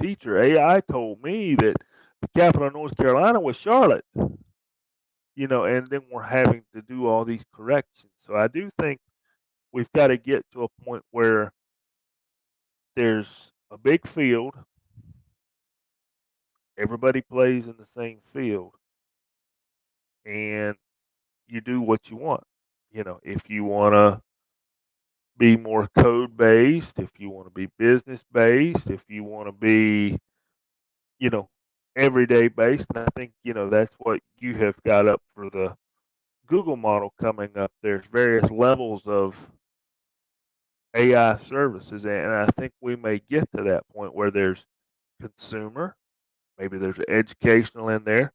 teacher, AI told me that the capital of North Carolina was Charlotte. And then we're having to do all these corrections. So I do think we've got to get to a point where there's a big field, everybody plays in the same field, and you do what you want. If you want to be more code based, if you want to be business based, if you want to be, you know, everyday based. And I think, that's what you have got up for the Google model coming up. There's various levels of AI services, and I think we may get to that point where there's consumer, maybe there's an educational in there,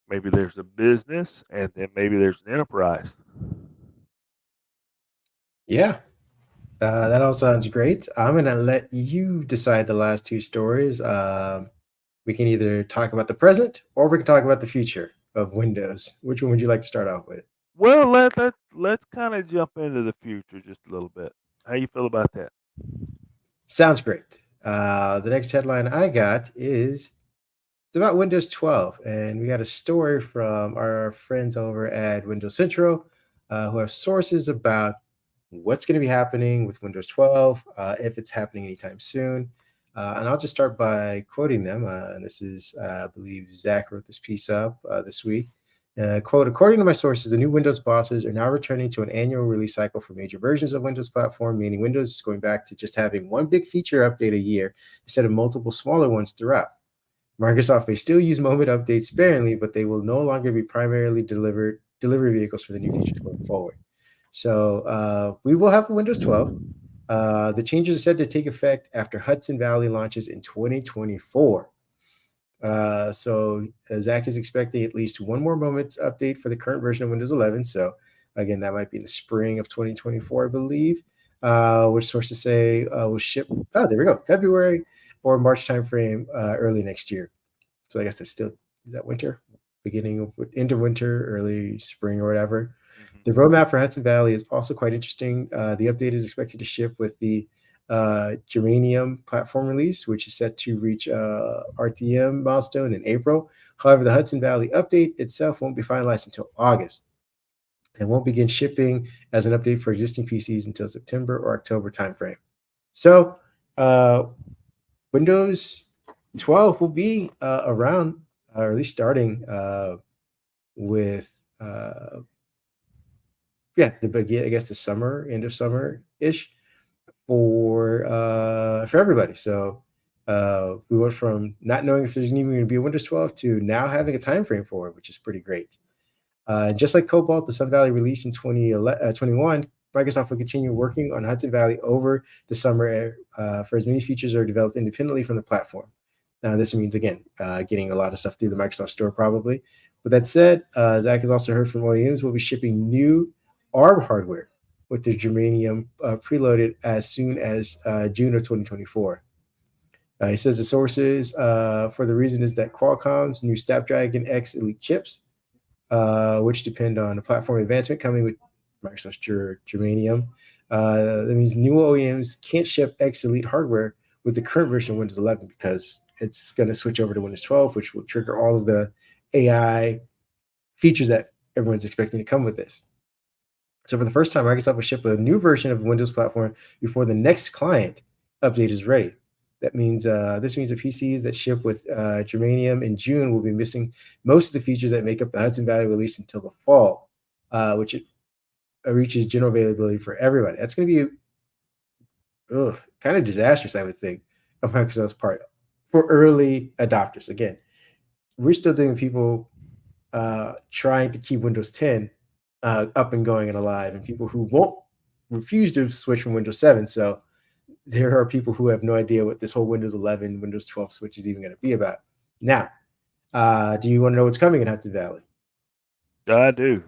maybe there's a business, and then maybe there's an enterprise. Yeah, that all sounds great. I'm gonna let you decide the last two stories. We can either talk about the present or we can talk about the future of Windows. Which one would you like to start off with? Well, let's kind of jump into the future just a little bit. How you feel about that? Sounds great. The next headline I got is it's about Windows 12, and we got a story from our friends over at Windows Central who have sources about what's going to be happening with Windows 12, if it's happening anytime soon. And I'll just start by quoting them. And this is, I believe, Zach wrote this piece up this week. Quote, according to my sources, the new Windows bosses are now returning to an annual release cycle for major versions of Windows platform, meaning Windows is going back to just having one big feature update a year instead of multiple smaller ones throughout. Microsoft may still use moment updates sparingly, but they will no longer be primarily delivery vehicles for the new features going forward. So we will have Windows 12. The changes are said to take effect after Hudson Valley launches in 2024. Zach is expecting at least one more moments update for the current version of Windows 11. So again, that might be in the spring of 2024, I believe. Which sources say will ship. Oh, there we go, February or March timeframe, early next year. So I guess it's still is that winter, beginning of end of winter, early spring or whatever. Hmm. The roadmap for Hudson Valley is also quite interesting. The update is expected to ship with the Germanium platform release, which is set to reach RTM milestone in April. However, the Hudson Valley update itself won't be finalized until August and won't begin shipping as an update for existing PCs until September or October timeframe. So, uh, Windows 12 will be around, or at least starting with I guess the summer, end of summer ish for everybody. So we went from not knowing if there's even going to be a Windows 12 to now having a time frame for it, which is pretty great. Just like Cobalt, the Sun Valley release in 2021, Microsoft will continue working on Hudson Valley over the summer for as many features are developed independently from the platform. Now, this means, again, getting a lot of stuff through the Microsoft Store probably. With that said, Zach has also heard from OEMs will be shipping new ARM hardware with their Germanium preloaded as soon as June of 2024. He says the sources for the reason is that Qualcomm's new Snapdragon X Elite chips which depend on the platform advancement coming with Microsoft's Germanium. That means new OEMs can't ship X Elite hardware with the current version of Windows 11 because it's going to switch over to Windows 12, which will trigger all of the AI features that everyone's expecting to come with this. So for the first time, Microsoft will ship a new version of Windows platform before the next client update is ready. That means this means the PCs that ship with Germanium in June will be missing most of the features that make up the Hudson Valley release until the fall, which it reaches general availability for everybody. That's going to be kind of disastrous, I would think, on Microsoft's part for early adopters. Again, we're still doing people trying to keep Windows 10 up and going and alive, and people who won't refuse to switch from Windows 7. So there are people who have no idea what this whole Windows 11, Windows 12 switch is even going to be about. Now, do you want to know what's coming in Hudson Valley? I do.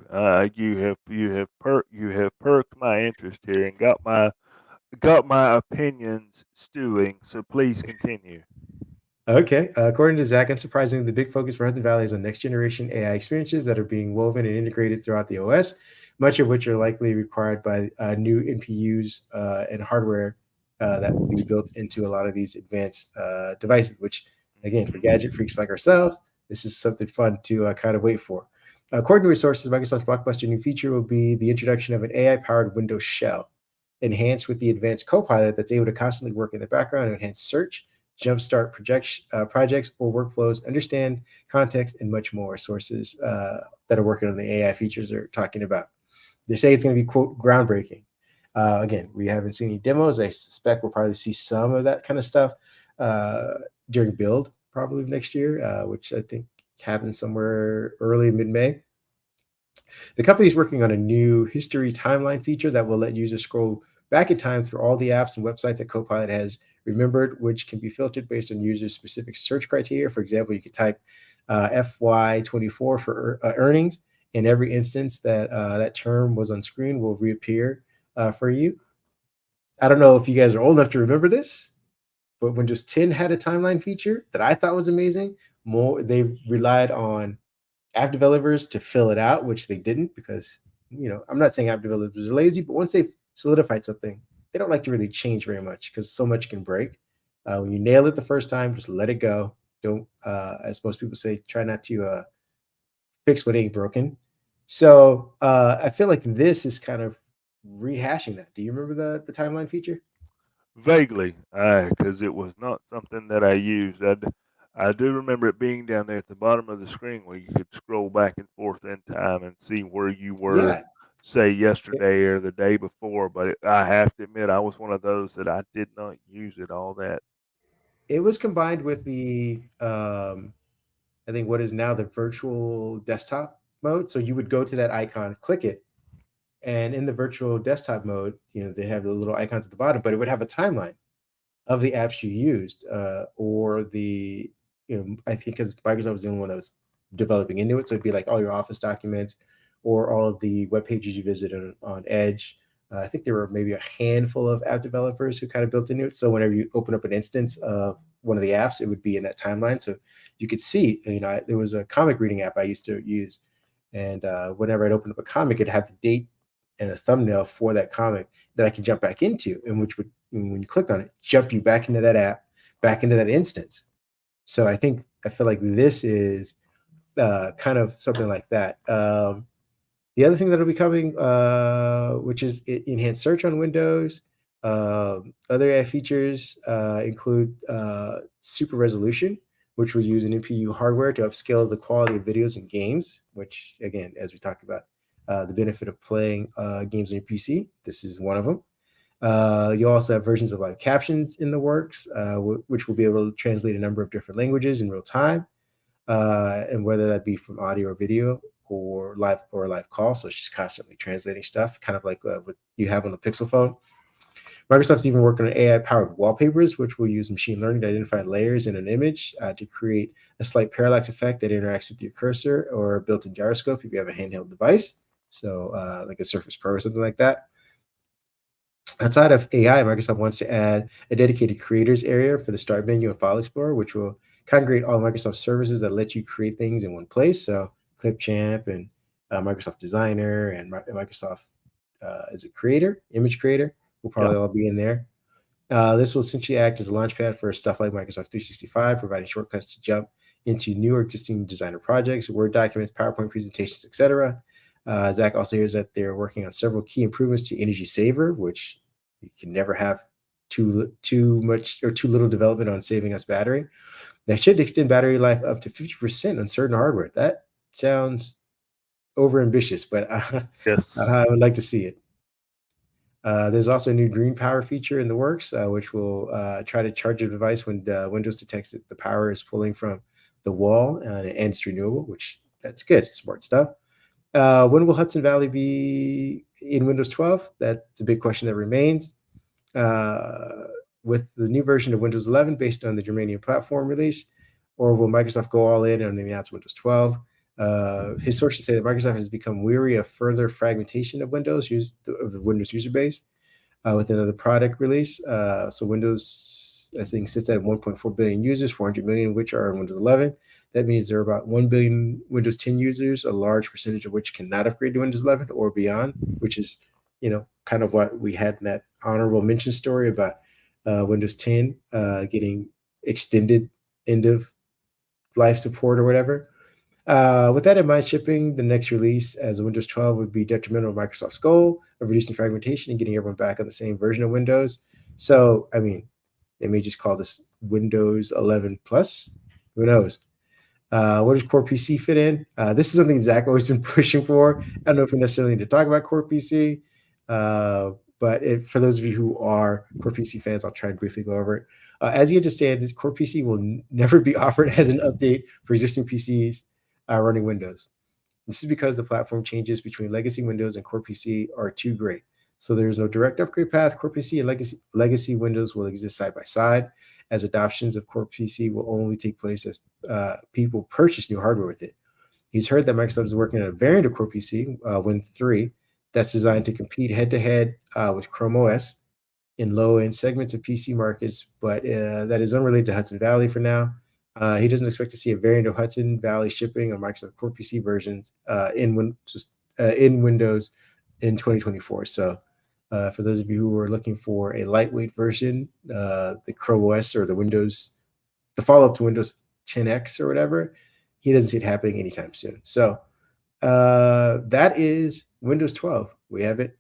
You have perked my interest here and got my opinions stewing. So please continue. Okay. According to Zach, unsurprisingly, the big focus for Hudson Valley is on next generation AI experiences that are being woven and integrated throughout the OS, much of which are likely required by new NPUs and hardware that will be built into a lot of these advanced devices, which, again, for gadget Hmm. freaks like ourselves, this is something fun to kind of wait for. According to resources, Microsoft's blockbuster new feature will be the introduction of an AI powered Windows shell, enhanced with the advanced copilot that's able to constantly work in the background and enhance search jumpstart projects or workflows, understand context, and much more. Sources that are working on the AI features are talking about. They say it's going to be, quote, groundbreaking. Again, we haven't seen any demos. I suspect we'll probably see some of that kind of stuff during build probably next year, which I think happens somewhere early mid May. The company is working on a new history timeline feature that will let users scroll back in time through all the apps and websites that Copilot has remembered, which can be filtered based on users' specific search criteria. For example, you could type FY24 for earnings, and every instance that that term was on screen will reappear for you. I don't know if you guys are old enough to remember this, but Windows 10 had a timeline feature that I thought was amazing. More, they relied on app developers to fill it out, which they didn't because, I'm not saying app developers are lazy, but once they've solidified something, they don't like to really change very much because so much can break. When you nail it the first time, just let it go. Don't, as most people say, try not to fix what ain't broken. So I feel like this is kind of rehashing that. Do you remember the timeline feature? Vaguely, because it was not something that I used. I do remember it being down there at the bottom of the screen where you could scroll back and forth in time and see where you were, Yeah, say, it, yesterday or the day before. But I have to admit, I was one of those that I did not use it all that. it was combined with the I think what is now the virtual desktop mode. So you would go to that icon, click it, and in the virtual desktop mode, they have the little icons at the bottom, but it would have a timeline of the apps you used, or I think because Microsoft was the only one that was developing into it, so it'd be like all your Office documents or all of the web pages you visited on Edge. I think there were maybe a handful of app developers who kind of built into it. So whenever you open up an instance of one of the apps, it would be in that timeline, so you could see. There was a comic reading app I used to use, and whenever I'd open up a comic, it'd have the date and a thumbnail for that comic that I could jump back into, and which would, when you click on it, jump you back into that app, back into that instance. So I feel like this is kind of something like that. The other thing that'll be coming, which is enhanced search on Windows. Other AI features include super resolution, which will use an NPU hardware to upscale the quality of videos and games, which, again, as we talked about, the benefit of playing games on your PC. This is one of them. You also have versions of live captions in the works, which will be able to translate a number of different languages in real time, and whether that be from audio or video or a live call. So it's just constantly translating stuff, kind of like what you have on the Pixel phone. Microsoft's even working on AI-powered wallpapers, which will use machine learning to identify layers in an image to create a slight parallax effect that interacts with your cursor or a built-in gyroscope if you have a handheld device. So like a Surface Pro or something like that. Outside of AI, Microsoft wants to add a dedicated creators area for the Start menu and File Explorer, which will congregate all Microsoft services that let you create things in one place. So Clipchamp and Microsoft Designer and Microsoft is a creator, image creator, will Yeah. probably all be in there. This will essentially act as a launchpad for stuff like Microsoft 365, providing shortcuts to jump into new or existing designer projects, Word documents, PowerPoint presentations, etc. Zach also hears that they're working on several key improvements to Energy Saver, which you can never have too much or too little development on saving us battery. That should extend battery life up to 50% on certain hardware. That sounds over ambitious, but Yes. I would like to see it. There's also a new green power feature in the works, which will try to charge your device when Windows detects that the power is pulling from the wall and it's renewable, which that's good, smart stuff. When will Hudson Valley be in Windows 12? That's a big question that remains. Uh, with the new version of Windows 11 based on the Germanium platform release, or will Microsoft go all in and announce Windows 12? His sources say that Microsoft has become weary of further fragmentation of of the Windows user base with another product release. So Windows, I think, sits at 1.4 billion users, 400 million of which are on Windows 11. That means there are about 1 billion Windows 10 users, a large percentage of which cannot upgrade to Windows 11 or beyond, which is, kind of what we had in that honorable mention story about Windows 10 getting extended end of life support or whatever. With that in mind, shipping the next release as a Windows 12 would be detrimental to Microsoft's goal of reducing fragmentation and getting everyone back on the same version of Windows. So, I mean, they may just call this Windows 11 Plus. Who knows? Where does Core PC fit in? This is something Zach always been pushing for. I don't know if we necessarily need to talk about Core PC, but for those of you who are Core PC fans, I'll try and briefly go over it. As you understand, this Core PC will never be offered as an update for existing PCs running Windows. This is because the platform changes between legacy Windows and core PC are too great. So there's no direct upgrade path. Core PC and legacy Windows will exist side by side, as adoptions of core PC will only take place as people purchase new hardware with it. He's heard that Microsoft is working on a variant of core PC, Win 3, that's designed to compete head to head with Chrome OS in low end segments of PC markets, but that is unrelated to Hudson Valley for now. He doesn't expect to see a variant of Hudson Valley shipping on Microsoft Core PC versions in Windows in 2024. So, for those of you who are looking for a lightweight version, the Chrome OS or the follow up to Windows 10X or whatever, he doesn't see it happening anytime soon. So, that is Windows 12. We have it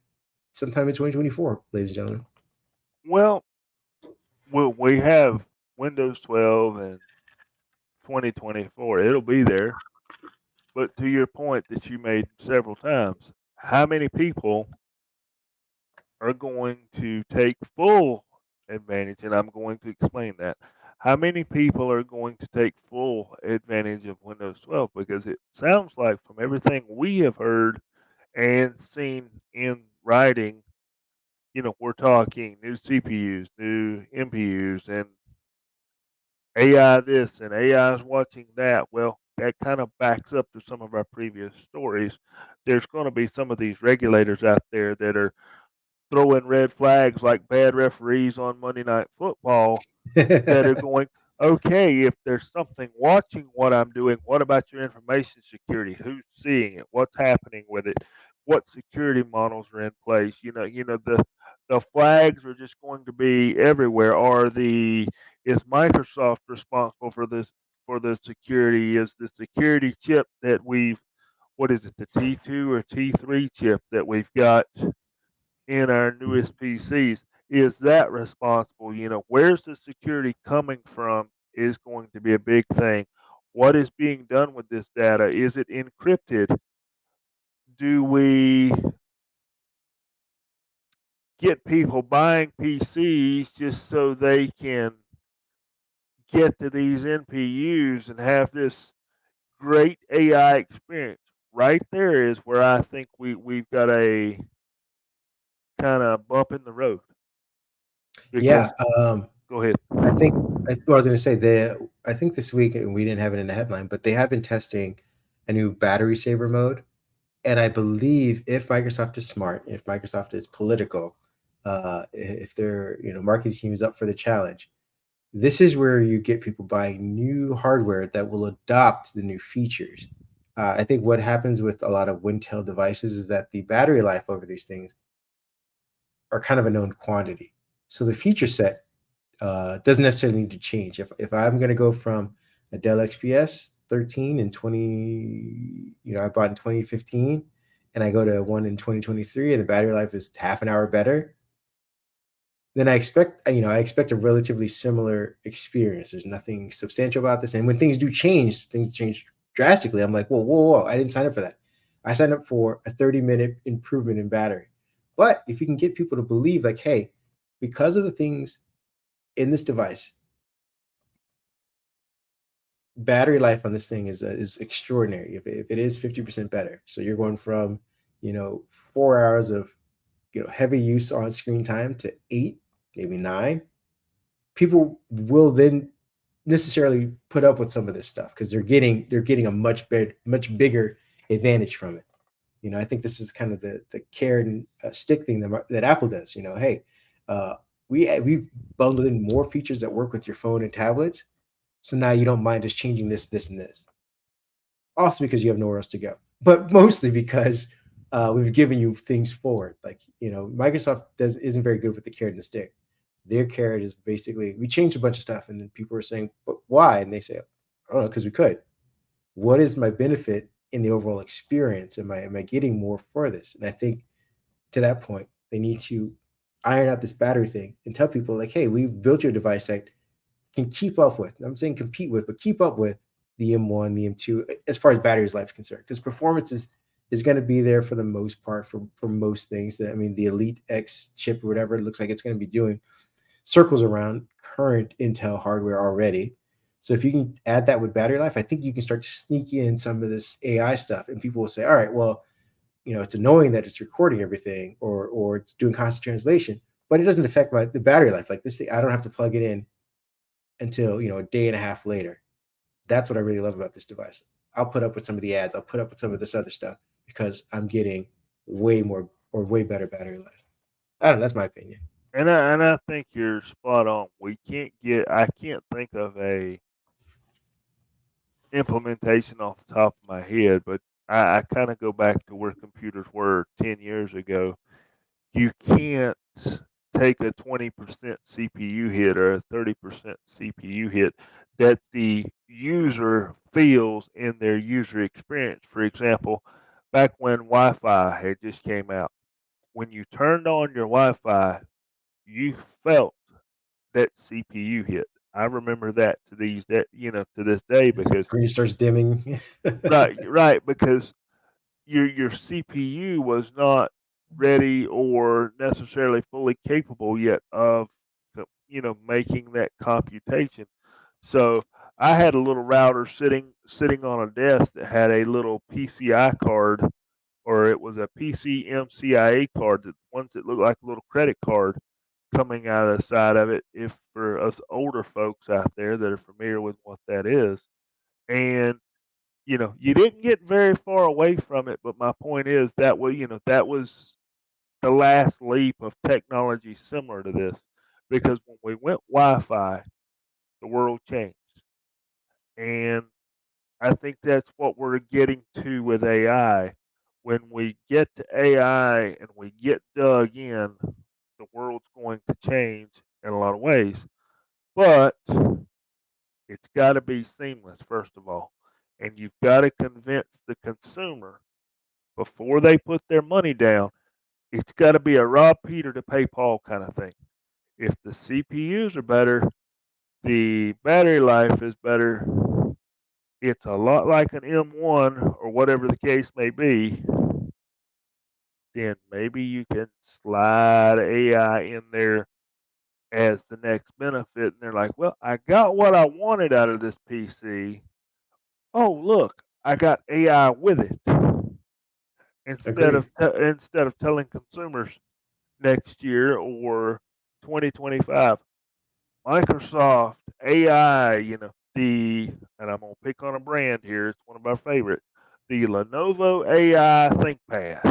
sometime in 2024, ladies and gentlemen. Well, we have Windows 12 and 2024. It'll be there. But to your point that you made several times, how many people are going to take full advantage? And I'm going to explain that. How many people are going to take full advantage of Windows 12? Because it sounds like, from everything we have heard and seen in writing, we're talking new CPUs, new MPUs, and AI this and AI is watching that. Well, that kind of backs up to some of our previous stories. There's going to be some of these regulators out there that are throwing red flags like bad referees on Monday Night Football, that are going, okay, if there's something watching what I'm doing, what about your information security? Who's seeing it? What's happening with it? What security models are in place? The flags are just going to be everywhere. Is Microsoft responsible for this, for the security? Is the security chip that what is it, the T2 or T3 chip that we've got in our newest PCs, is that responsible? Where's the security coming from is going to be a big thing. What is being done with this data? Is it encrypted? Do we get people buying PCs just so they can get to these NPUs and have this great AI experience? Right there is where I think we've got a kind of bump in the road. Yeah, Because, go ahead. I think I was going to say I think this week, and we didn't have it in the headline, but they have been testing a new battery saver mode. And I believe if Microsoft is smart, if Microsoft is political, if their marketing team is up for the challenge, this is where you get people buying new hardware that will adopt the new features. I think what happens with a lot of Wintel devices is that the battery life over these things are kind of a known quantity. So the feature set doesn't necessarily need to change. If I'm going to go from a Dell XPS 13 and 20, I bought in 2015, and I go to one in 2023, and the battery life is half an hour better, then I expect a relatively similar experience. There's nothing substantial about this, and when things change drastically. I'm like, whoa, whoa, whoa! I didn't sign up for that. I signed up for a 30-minute improvement in battery. But if you can get people to believe, like, hey, because of the things in this device, battery life on this thing is extraordinary. If it is 50% better, so you're going from 4 hours of heavy use on screen time to 8, maybe 9. People will then necessarily put up with some of this stuff because they're getting a much bigger advantage from it. I think this is kind of the carrot and stick thing that Apple does. Hey, we've bundled in more features that work with your phone and tablets, so now you don't mind just changing this, and this. Also because you have nowhere else to go, but mostly because we've given you things forward. Like Microsoft isn't very good with the carrot and the stick. Their carrot is basically, we changed a bunch of stuff, and then people are saying, but why? And they say, I don't know, because we could. What is my benefit in the overall experience? Am I getting more for this? And I think to that point, they need to iron out this battery thing and tell people like, hey, we've built your device that can keep up with, I'm saying compete with, but keep up with the M1, the M2, as far as battery's life is concerned, because performance is going to be there for the most part for most things. That, I mean, the Elite X chip or whatever it looks like it's going to be doing circles around current Intel hardware already. So if you can add that with battery life, I think you can start to sneak in some of this AI stuff, and people will say, all right, well, it's annoying that it's recording everything, or it's doing constant translation, but it doesn't affect the battery life. Like this thing, I don't have to plug it in until a day and a half later. That's what I really love about this device. I'll put up with some of the ads. I'll put up with some of this other stuff because I'm getting way more or way better battery life. I don't know. That's my opinion. And I think you're spot on. I can't think of a implementation off the top of my head, but I kind of go back to where computers were 10 years ago. You can't take a 20% CPU hit or a 30% CPU hit that the user feels in their user experience. For example, back when Wi-Fi had just came out, when you turned on your Wi-Fi, you felt that CPU hit. I remember that to this day The because screen starts dimming. right, because your CPU was not ready or necessarily fully capable yet of making that computation. So I had a little router sitting on a desk that had a little PCI card, or it was a PCMCIA card, that ones that look like a little credit card coming out of the side of it. If for us older folks out there that are familiar with what that is, and you didn't get very far away from it, but my point is that was the last leap of technology similar to this, because when we went Wi-Fi, the world changed, and I think that's what we're getting to with AI. When we get to AI and we get dug in, the world's going to change in a lot of ways, but it's got to be seamless first of all, and you've got to convince the consumer before they put their money down. It's got to be a rob Peter to pay Paul kind of thing. If the CPUs are better, the battery life is better, it's a lot like an M1 or whatever the case may be, then maybe you can slide AI in there as the next benefit. And they're like, well, I got what I wanted out of this PC. Oh, look, I got AI with it. Agreed. Instead of telling consumers next year or 2025, Microsoft AI, and I'm gonna pick on a brand here. It's one of my favorites, the Lenovo AI ThinkPad.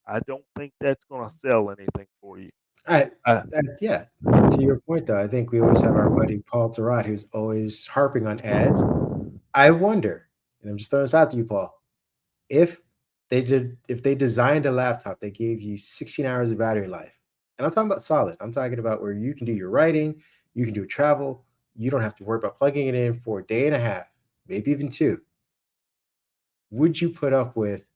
I don't think that's gonna sell anything for you. I, Uh, yeah. To your point, though, I think we always have our buddy Paul Thurrott who's always harping on ads. I wonder, and I'm just throwing this out to you, Paul, if if they designed a laptop that gave you 16 hours of battery life, and I'm talking about solid. I'm talking about where you can do your writing, you can do travel, you don't have to worry about plugging it in for a day and a half, maybe even two. Would you put up with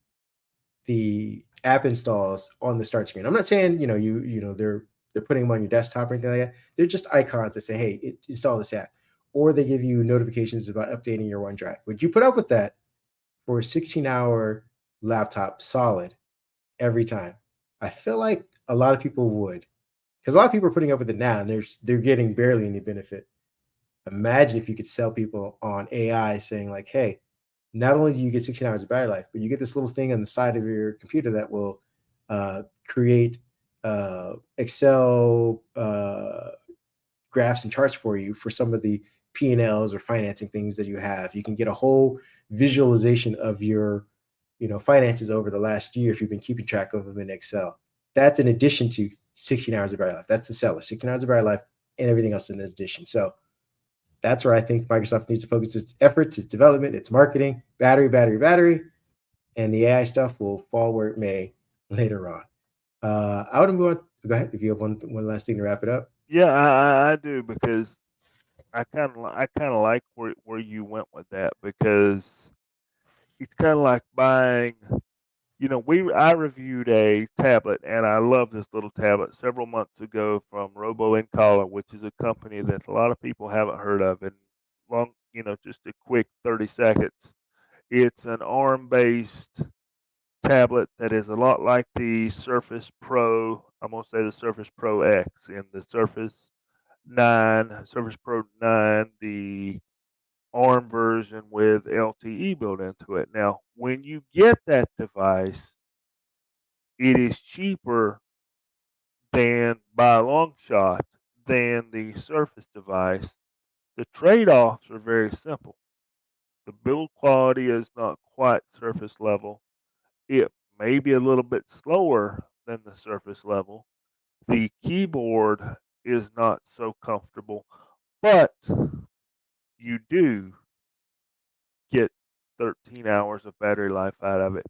the app installs on the start screen? I'm not saying they're putting them on your desktop or anything like that. They're just icons that say, "Hey, install this app," or they give you notifications about updating your OneDrive. Would you put up with that for a 16-hour laptop solid every time? I feel like a lot of people would, because a lot of people are putting up with it now, and they're getting barely any benefit. Imagine if you could sell people on AI saying like, "Hey, not only do you get 16 hours of battery life, but you get this little thing on the side of your computer that will create Excel graphs and charts for you for some of the P&Ls or financing things that you have. You can get a whole visualization of your finances over the last year if you've been keeping track of them in Excel. That's in addition to 16 hours of battery life. That's the seller, 16 hours of battery life, and everything else in addition. So that's where I think Microsoft needs to focus its efforts, its development, its marketing, battery, battery, battery, and the AI stuff will fall where it may later on. I would move on. Go ahead if you have one last thing to wrap it up. yeah, I do, because I kind of like where you went with that, because it's kind of like buying. I reviewed a tablet, and I love this little tablet several months ago from Robo and Collar, which is a company that a lot of people haven't heard of. And just a quick 30 seconds. It's an ARM-based tablet that is a lot like the Surface Pro. I'm gonna say the Surface Pro X and the Surface 9, Surface Pro 9, the ARM version with LTE built into it. Now, when you get that device, it is cheaper than by a long shot than the Surface device. The trade-offs are very simple. The build quality is not quite Surface level. It may be a little bit slower than the Surface level. The keyboard is not so comfortable, but you do get 13 hours of battery life out of it,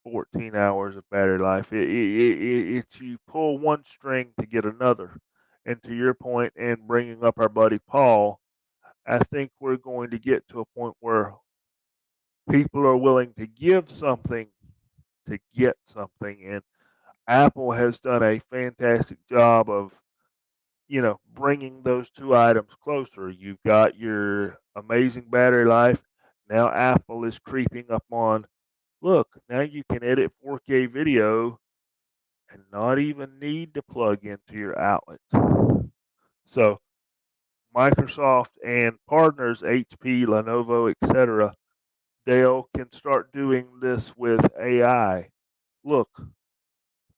14 hours of battery life. It's you pull one string to get another. And to your point, and bringing up our buddy Paul, I think we're going to get to a point where people are willing to give something to get something. And Apple has done a fantastic job of, bringing those two items closer. You've got your amazing battery life. Now Apple is creeping up on, look, now you can edit 4K video and not even need to plug into your outlet. So Microsoft and partners, HP, Lenovo, etc., Dell can start doing this with AI. Look,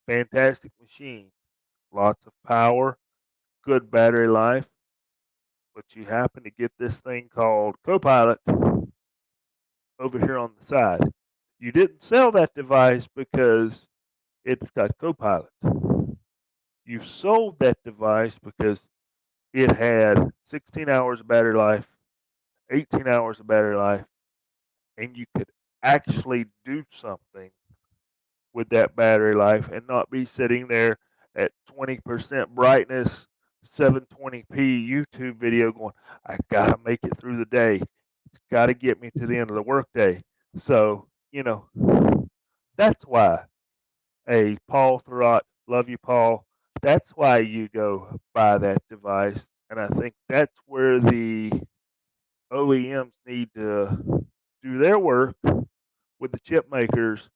fantastic machine, lots of power, good battery life, but you happen to get this thing called Copilot over here on the side. You didn't sell that device because it's got Copilot. You sold that device because it had 16 hours of battery life, 18 hours of battery life, and you could actually do something with that battery life and not be sitting there at 20% brightness, 720p YouTube video going, I gotta make it through the day. It's gotta get me to the end of the workday. So, that's why a Paul Thurrott, love you, Paul. That's why you go buy that device. And I think that's where the OEMs need to do their work with the chip makers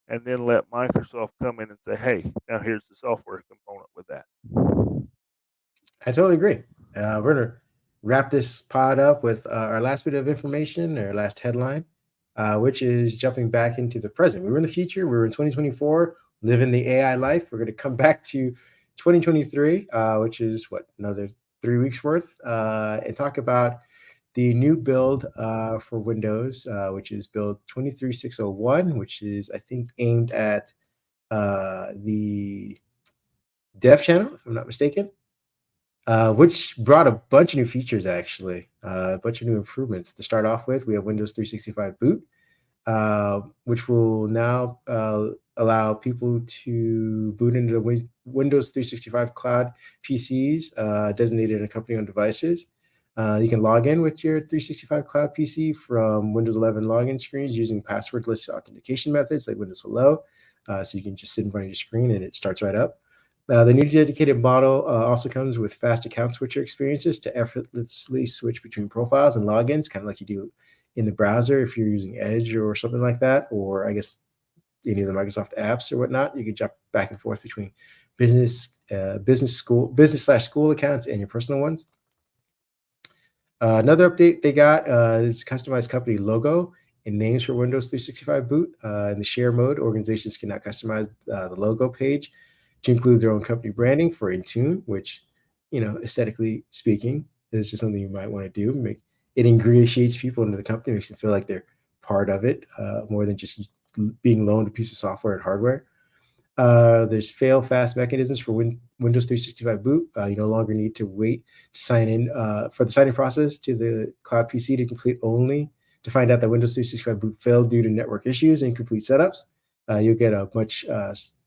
and then let Microsoft come in and say, hey, now here's the software component with that. I totally agree. We're going to wrap this pod up with our last bit of information, our last headline, which is jumping back into the present. We were in the future. We were in 2024, living the AI life. We're going to come back to 2023, which is another 3 weeks worth, and talk about the new build for Windows, which is build 23601, which is, I think, aimed at the dev channel, if I'm not mistaken, which brought a bunch of new features, actually, a bunch of new improvements. To start off with, we have Windows 365 boot, which will now allow people to boot into the Windows 365 cloud PCs designated in company-owned devices. You can log in with your 365 cloud PC from Windows 11 login screens using passwordless authentication methods like Windows Hello. So you can just sit in front of your screen and it starts right up. The new dedicated model also comes with fast account switcher experiences to effortlessly switch between profiles and logins, kind of like you do in the browser if you're using Edge or something like that, or I guess any of the Microsoft apps or whatnot. You can jump back and forth between business slash school accounts and your personal ones. Another update they got is customized company logo and names for Windows 365 boot. In the share mode, organizations can now customize the logo page to include their own company branding for Intune, which, aesthetically speaking, is just something you might want to do. It ingratiates people into the company, makes them feel like they're part of it, more than just being loaned a piece of software and hardware. There's fail-fast mechanisms for Windows 365 boot. You no longer need to wait to sign in for the signing process to the cloud PC to complete only to find out that Windows 365 boot failed due to network issues and incomplete setups. You'll get a much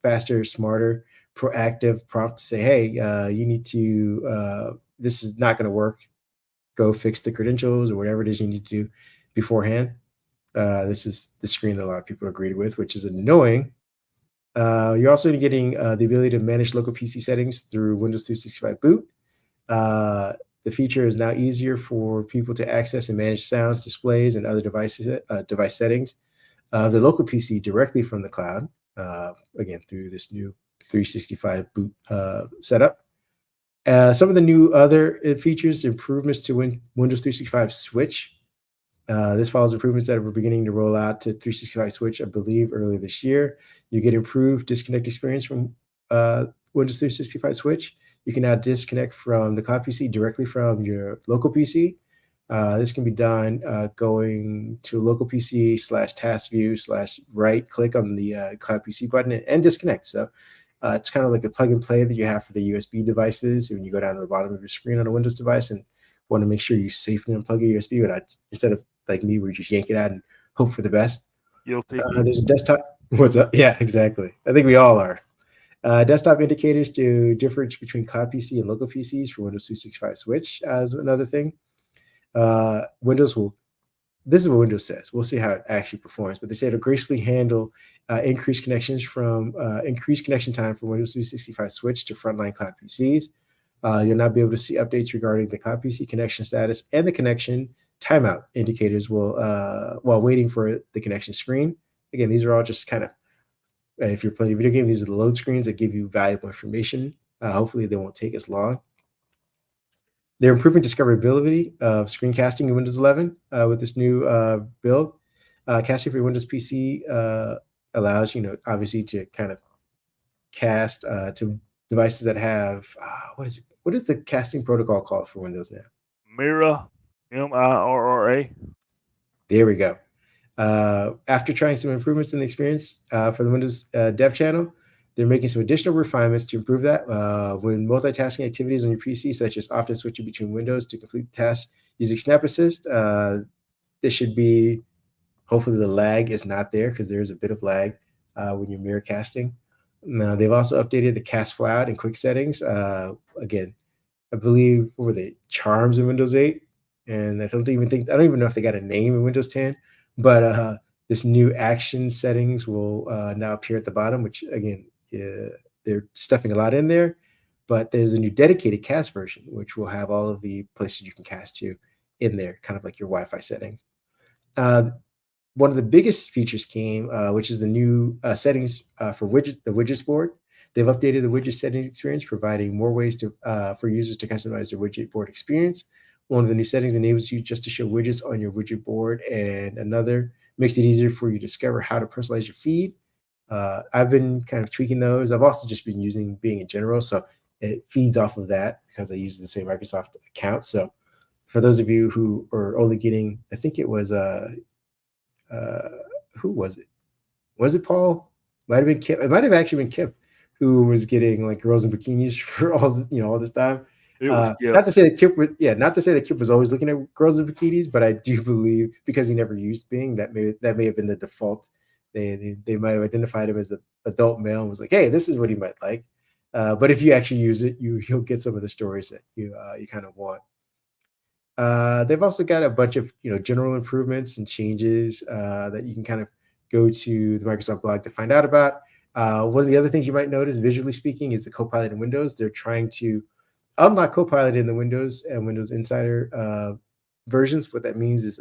faster, smarter, proactive prompt to say, hey, you need to, this is not going to work. Go fix the credentials or whatever it is you need to do beforehand. This is the screen that a lot of people are greeted with, which is annoying. You're also getting the ability to manage local PC settings through Windows 365 boot. The feature is now easier for people to access and manage sounds, displays, and other device settings of the local PC directly from the cloud, again, through this new 365 boot setup. Some of the new other features, improvements to Windows 365 Switch. This follows improvements that were beginning to roll out to 365 Switch, I believe, earlier this year. You get improved disconnect experience from Windows 365 Switch. You can now disconnect from the cloud PC directly from your local PC. This can be done going to local PC / task view / right click on the cloud PC button and disconnect. So it's kind of like the plug and play that you have for the USB devices. When you go down to the bottom of your screen on a Windows device and want to make sure you safely unplug your USB without, instead of like me, where you just yank it out and hope for the best. Guilty. There's a desktop. What's up? Yeah, exactly. I think we all are. Desktop indicators to difference between cloud PC and local PCs for Windows 365 Switch as another thing. Windows will, this is what Windows says. We'll see how it actually performs, but they say it'll gracefully handle increased connections from increased connection time from Windows 365 Switch to frontline cloud PCs. You'll now be able to see updates regarding the cloud PC connection status and the connection timeout indicators while waiting for the connection screen. Again, these are all just kind of, if you're playing a video game, these are the load screens that give you valuable information. Hopefully they won't take as long. They're improving discoverability of screencasting in Windows 11 with this new build. Casting for Windows PC allows, obviously to kind of cast to devices that have, what is it? What is the casting protocol called for Windows now? Mira, Mirra. There we go. After trying some improvements in the experience for the Windows Dev channel, they're making some additional refinements to improve that. When multitasking activities on your PC, such as often switching between windows to complete the task using Snap Assist, this should be, hopefully the lag is not there, because there is a bit of lag when you're mirror casting. Now, they've also updated the cast cloud and quick settings. Again, I believe, what were they, charms in Windows 8? And I don't even know if they got a name in Windows 10, but this new action settings will now appear at the bottom, which again, they're stuffing a lot in there, but there's a new dedicated cast version, which will have all of the places you can cast to in there, kind of like your Wi-Fi settings. One of the biggest features came, which is the new settings for the widgets board. They've updated the widget settings experience, providing more ways for users to customize their widget board experience. One of the new settings enables you just to show widgets on your widget board, and another makes it easier for you to discover how to personalize your feed. I've been kind of tweaking those. I've also just been using Bing in general, so it feeds off of that because I use the same Microsoft account. So for those of you who are only getting, I think it was who was it? Was it Paul? Might have been Kip. It might have actually been Kip, who was getting like girls in bikinis for all this time. It was Not to say that Kip was always looking at girls in bikinis, but I do believe, because he never used Bing, that may have been the default. They might have identified him as an adult male and was like, hey, this is what he might like. But if you actually use it, you'll get some of the stories that you kind of want. They've also got a bunch of general improvements and changes that you can kind of go to the Microsoft blog to find out about. One of the other things you might notice, visually speaking, is the Copilot in Windows. They're trying to unlock Copilot in the Windows and Windows Insider versions. What that means is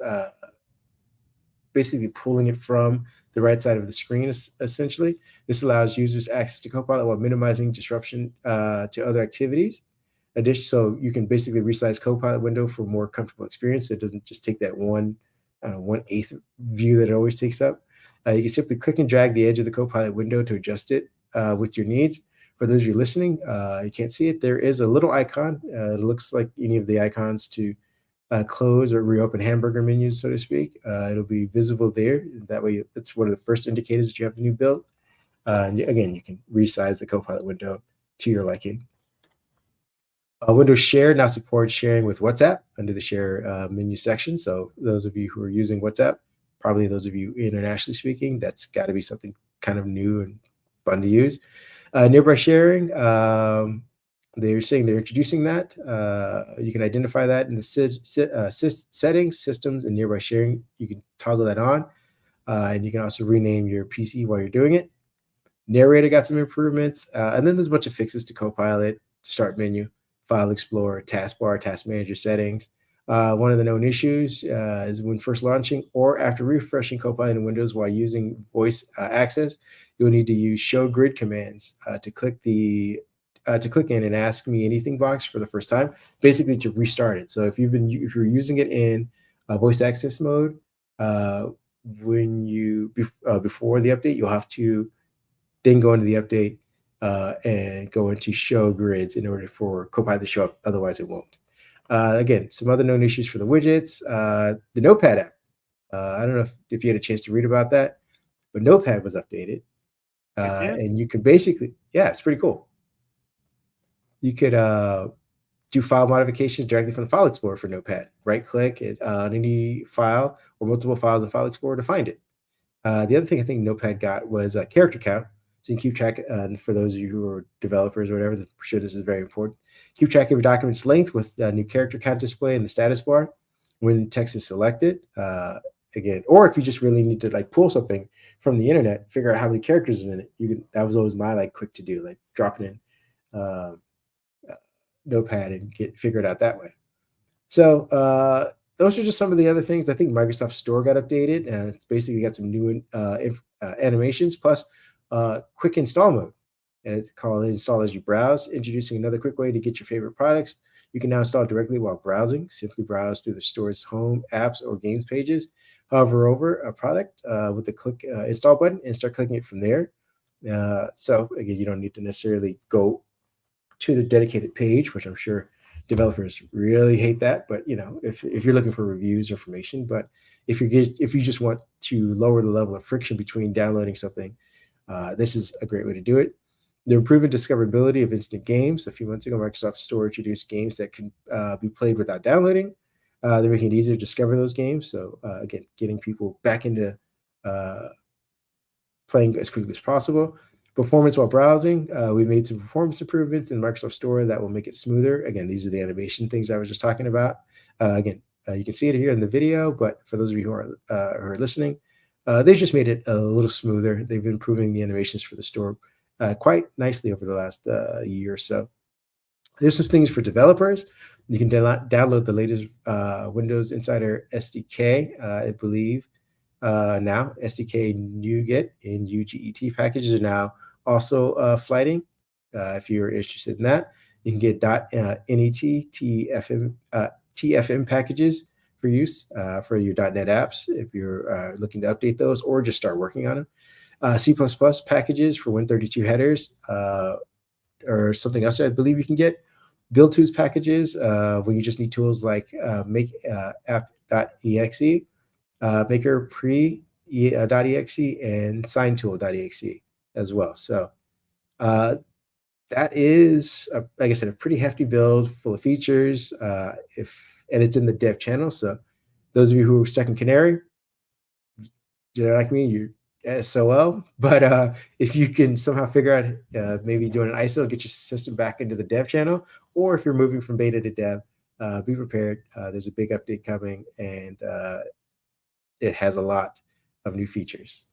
basically pulling it from the right side of the screen, essentially. This allows users access to Copilot while minimizing disruption to other activities. So you can basically resize Copilot window for a more comfortable experience. So it doesn't just take that 1/8 view that it always takes up. You can simply click and drag the edge of the Copilot window to adjust it with your needs. For those of you listening, you can't see it. There is a little icon. It looks like any of the icons to close or reopen hamburger menus, so to speak. It'll be visible there. That way, it's one of the first indicators that you have the new build. And again, you can resize the Copilot window to your liking. Windows Share now supports sharing with WhatsApp under the Share menu section. So those of you who are using WhatsApp, probably those of you internationally speaking, that's got to be something kind of new and fun to use. Nearby sharing, they're saying they're introducing that. You can identify that in the settings, systems, and nearby sharing. You can toggle that on, and you can also rename your PC while you're doing it. Narrator got some improvements, and then there's a bunch of fixes to Copilot, Start menu, File Explorer, Taskbar, Task Manager settings. One of the known issues is when first launching or after refreshing Copilot in Windows while using voice access, you'll need to use show grid commands to click the to click in and ask me anything box for the first time, basically to restart it. So if you're using it in voice access mode, uh, before the update, you'll have to then go into the update and go into show grids in order for Copilot to show up. Otherwise, it won't. Again, some other known issues for the widgets. The Notepad app. I don't know if you had a chance to read about that, but Notepad was updated, Did you? and you could basically, yeah, it's pretty cool. You could do file modifications directly from the File Explorer for Notepad. Right click on any file or multiple files in File Explorer to find it. The other thing I think Notepad got was character count. So you can keep track, and for those of you who are developers or whatever, I'm sure this is very important. Keep track of your document's length with new character count display in the status bar when text is selected. Again, or if you just really need to like pull something from the internet, figure out how many characters is in it. You can. That was always my like quick to do, like dropping in uh, Notepad and get figure it out that way. So those are just some of the other things. I think Microsoft Store got updated, and it's basically got some new animations plus quick install mode. And it's called Install as you browse, introducing another quick way to get your favorite products. You can now install directly while browsing. Simply browse through the store's home, apps, or games pages. Hover over a product with the click install button and start clicking it from there. So again, you don't need to necessarily go to the dedicated page, which I'm sure developers really hate that. But if you're looking for reviews or information, but if you just want to lower the level of friction between downloading something, this is a great way to do it. They're improving discoverability of instant games. A few months ago, Microsoft Store introduced games that can be played without downloading. They're making it easier to discover those games. So again, getting people back into uh, playing as quickly as possible. Performance while browsing, we made some performance improvements in Microsoft Store that will make it smoother. Again, these are the animation things I was just talking about. You can see it here in the video, but for those of you who are listening, they've just made it a little smoother. They've been improving the animations for the store quite nicely over the last year or so. There's some things for developers. You can download the latest Windows Insider SDK, I believe. Now, SDK NuGet and UGET packages are now also flighting. If you're interested in that, you can get .NET TFM packages for use for your .NET apps if you're looking to update those or just start working on them. C++ packages for Win32 headers or something else I believe you can get. Build tools packages when you just need tools like make app.exe, maker pre.exe, and sign tool.exe as well. So that is, like I said, a pretty hefty build full of features. And it's in the dev channel. So those of you who are stuck in Canary, you're like me, you're SOL. But if you can somehow figure out maybe doing an ISO, get your system back into the dev channel, or if you're moving from beta to dev, be prepared. There's a big update coming, and it has a lot of new features.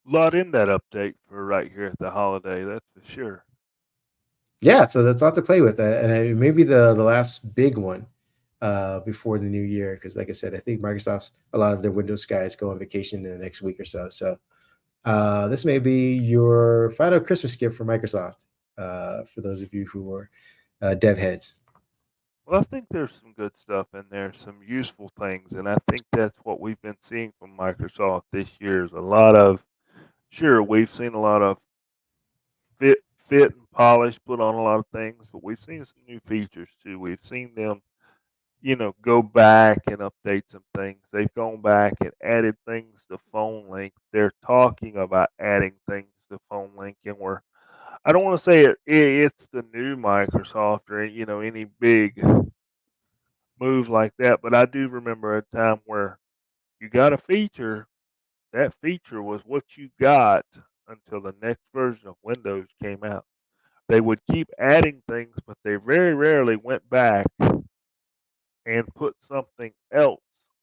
A lot in that update for right here at the holiday, that's for sure. Yeah, so that's a lot to play with, and maybe the last big one before the new year, because like I said, I think Microsoft's a lot of their Windows guys go on vacation in the next week or so. So this may be your final Christmas gift for Microsoft for those of you who are dev heads. Well, I think there's some good stuff in there, some useful things, and I think that's what we've been seeing from Microsoft this year is a lot of, sure, we've seen a lot of fit and polish put on a lot of things, but we've seen some new features too. We've seen them, go back and update some things. They've gone back and added things to phone link. They're talking about adding things to phone link, and I don't want to say it's the new Microsoft or any big move like that, but I do remember a time where you got a feature. That feature was what you got until the next version of Windows came out. They would keep adding things, but they very rarely went back and put something else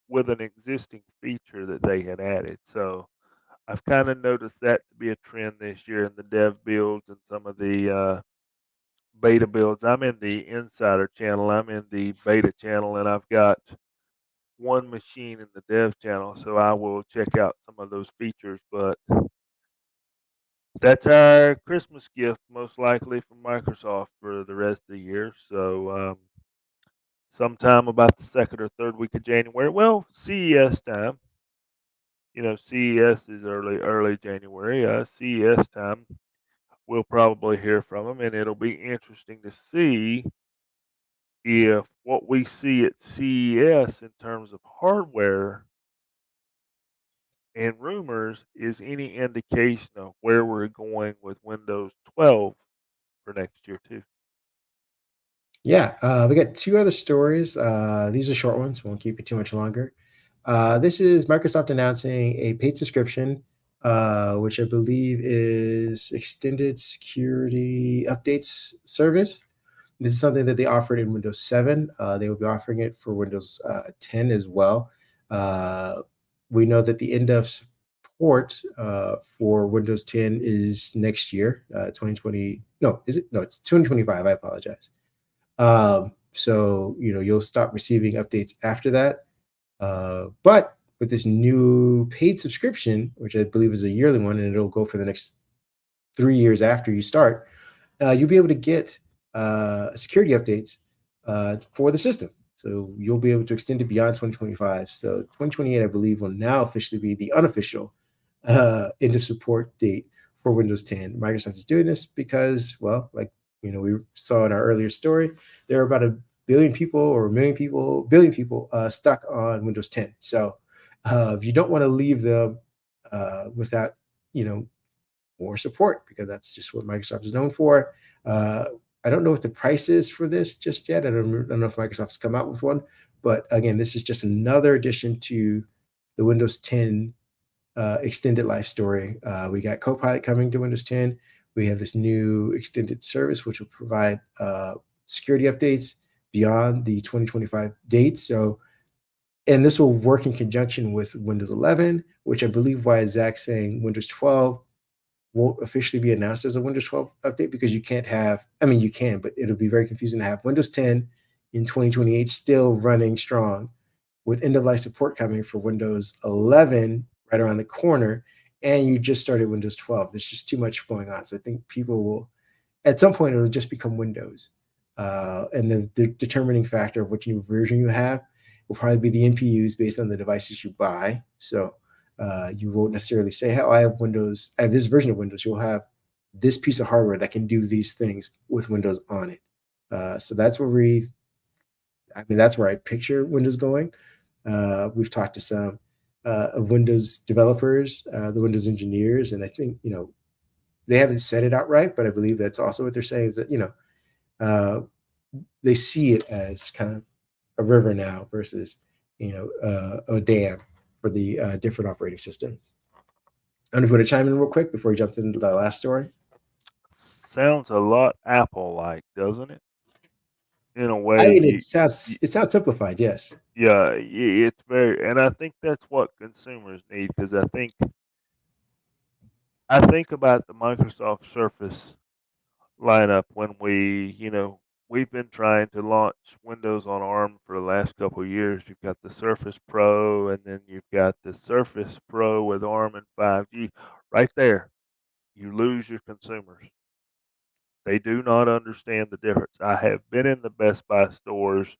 with an existing feature that they had added. So I've kind of noticed that to be a trend this year in the dev builds and some of the beta builds. I'm in the insider channel, I'm in the beta channel, and I've got one machine in the dev channel, so I will check out some of those features. But That's our Christmas gift, most likely from Microsoft for the rest of the year. So, sometime about the second or third week of January. Well, CES time. CES is early January. CES time, we'll probably hear from them, and it'll be interesting to see if what we see at CES in terms of hardware and rumors is any indication of where we're going with Windows 12 for next year too. Yeah, we got two other stories. These are short ones. Won't keep it too much longer. This is Microsoft announcing a paid subscription, which I believe is extended security updates service. This is something that they offered in Windows 7. They will be offering it for Windows 10 as well. Uh, we know that the end of support for Windows 10 is next year, 2020. No, is it? No, it's 2025. I apologize. So you'll stop receiving updates after that. But with this new paid subscription, which I believe is a yearly one, and it'll go for the next 3 years after you start, you'll be able to get security updates for the system. So you'll be able to extend it beyond 2025. So 2028, I believe, will now officially be the unofficial end of support date for Windows 10. Microsoft is doing this because, well, like we saw in our earlier story, there are about a billion people or a million people, billion people stuck on Windows 10. So if you don't want to leave them without, more support, because that's just what Microsoft is known for. Uh, I don't know what the price is for this just yet. I don't know if Microsoft's come out with one, but again, this is just another addition to the Windows 10 extended life story. We got Copilot coming to Windows 10. We have this new extended service, which will provide security updates beyond the 2025 date. So, and this will work in conjunction with Windows 11, which I believe why Zach's saying Windows 12 won't officially be announced as a Windows 12 update, because you can't have, I mean, you can, but it'll be very confusing to have Windows 10 in 2028 still running strong with end of life support coming for Windows 11 right around the corner, and you just started Windows 12. There's just too much going on. So I think people will, at some point, it'll just become Windows. And the determining factor of which new version you have will probably be the NPUs based on the devices you buy. So you won't necessarily say, "How I have Windows, I have this version of Windows." You'll have this piece of hardware that can do these things with Windows on it. So that's where I picture Windows going. We've talked to some of Windows developers, the Windows engineers, and I think they haven't said it outright, but I believe that's also what they're saying, is that uh, they see it as kind of a river now versus a dam for the different operating systems. I'm going to chime in real quick before we jump into the last story. Sounds a lot Apple-like, doesn't it? In a I way, mean, it sounds simplified, yes. yeah, it's very, and I think that's what consumers need, because I think about the Microsoft Surface lineup when we've been trying to launch Windows on ARM for the last couple of years. You've got the Surface Pro, and then you've got the Surface Pro with ARM and 5G. Right there, you lose your consumers. They do not understand the difference. I have been in the Best Buy stores,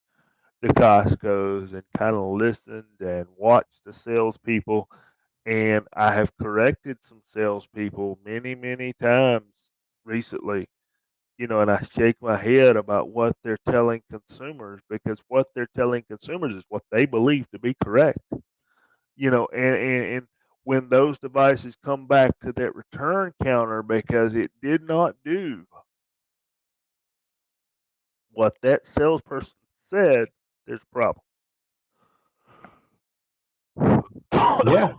the Costco's, and kind of listened and watched the salespeople. And I have corrected some salespeople many, many times recently, and I shake my head about what they're telling consumers, because what they're telling consumers is what they believe to be correct. And when those devices come back to that return counter because it did not do what that salesperson said, there's a problem. Yeah,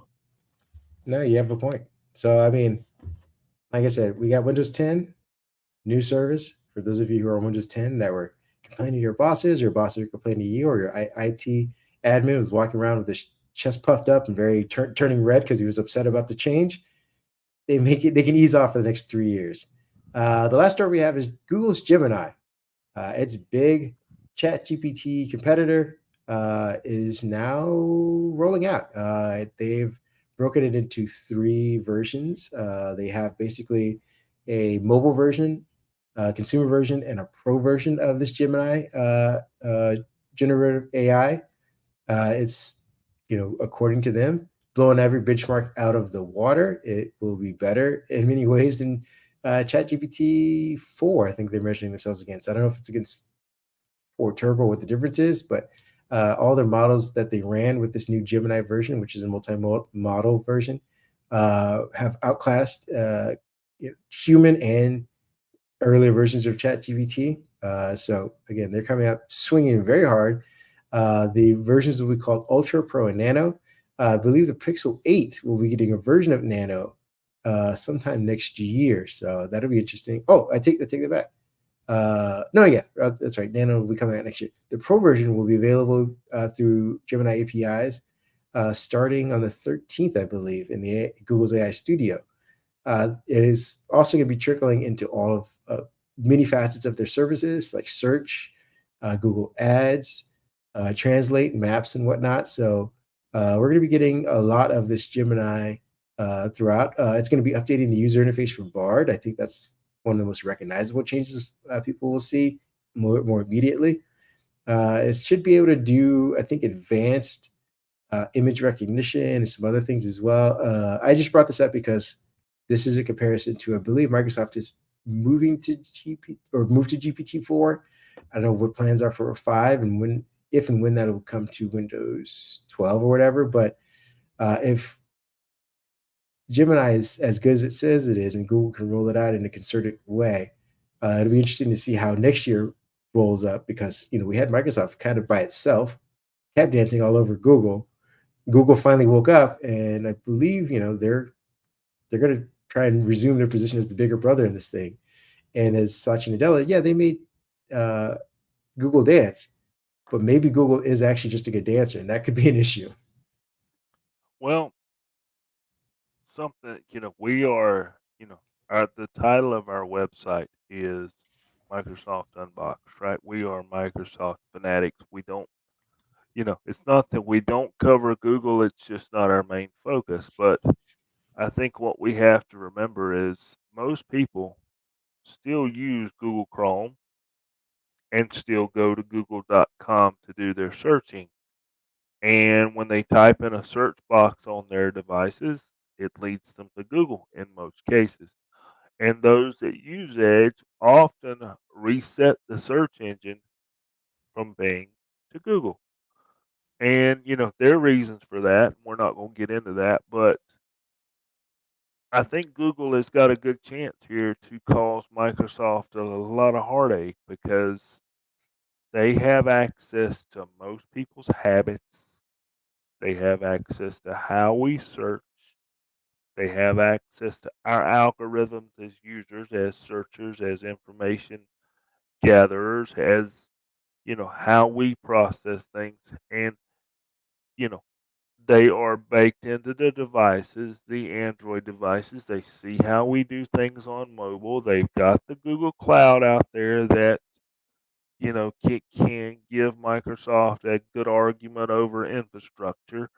no, you have a point. So, I mean, like I said, we got Windows 10, new service. For those of you who are on Windows 10 that were complaining to your bosses are complaining to you, or your IT admin was walking around with his chest puffed up and very turning red because he was upset about the change, they can ease off for the next 3 years. The last story we have is Google's Gemini. Its big Chat GPT competitor is now rolling out. They've broken it into three versions. They have basically a mobile version, consumer version, and a pro version of this Gemini generative AI. It's, according to them, blowing every benchmark out of the water. It will be better in many ways than ChatGPT 4. I think they're measuring themselves against. I don't know if it's against 4 Turbo, what the difference is, but all their models that they ran with this new Gemini version, which is a multi-model version, have outclassed human and earlier versions of ChatGPT. So again, they're coming out swinging very hard. The versions will be called Ultra, Pro, and Nano. I believe the Pixel 8 will be getting a version of Nano sometime next year. So that'll be interesting. Oh, I take that back. No, yeah, that's right. Nano will be coming out next year. The Pro version will be available through Gemini APIs starting on the 13th, I believe, in the Google's AI Studio. It is also going to be trickling into all of many facets of their services like search, Google Ads, translate, maps, and whatnot. So we're going to be getting a lot of this Gemini throughout. It's going to be updating the user interface for Bard. I think that's one of the most recognizable changes people will see more immediately. It should be able to do, I think, advanced image recognition and some other things as well. I just brought this up because this is a comparison to, I believe Microsoft is moving to move to GPT-4. I don't know what plans are for 5 and if and when that will come to Windows 12 or whatever. But if Gemini is as good as it says it is, and Google can roll it out in a concerted way, it'll be interesting to see how next year rolls up, because we had Microsoft kind of by itself, tap dancing all over Google. Google finally woke up, and I believe they're going to try and resume their position as the bigger brother in this thing. And as Satya Nadella, yeah, they made Google dance, but maybe Google is actually just a good dancer, and that could be an issue. Well, something, we are, the title of our website is Microsoft Unboxed, right? We are Microsoft fanatics. We don't, it's not that we don't cover Google, it's just not our main focus. But I think what we have to remember is most people still use Google Chrome and still go to google.com to do their searching. And when they type in a search box on their devices, it leads them to Google in most cases. And those that use Edge often reset the search engine from Bing to Google. And, there are reasons for that. We're not going to get into that. But I think Google has got a good chance here to cause Microsoft a lot of heartache, because they have access to most people's habits. They have access to how we search. They have access to our algorithms as users, as searchers, as information gatherers, as, how we process things. And, you know, they are baked into the devices, the Android devices. They see how we do things on mobile. They've got the Google Cloud out there that, can give Microsoft a good argument over infrastructure.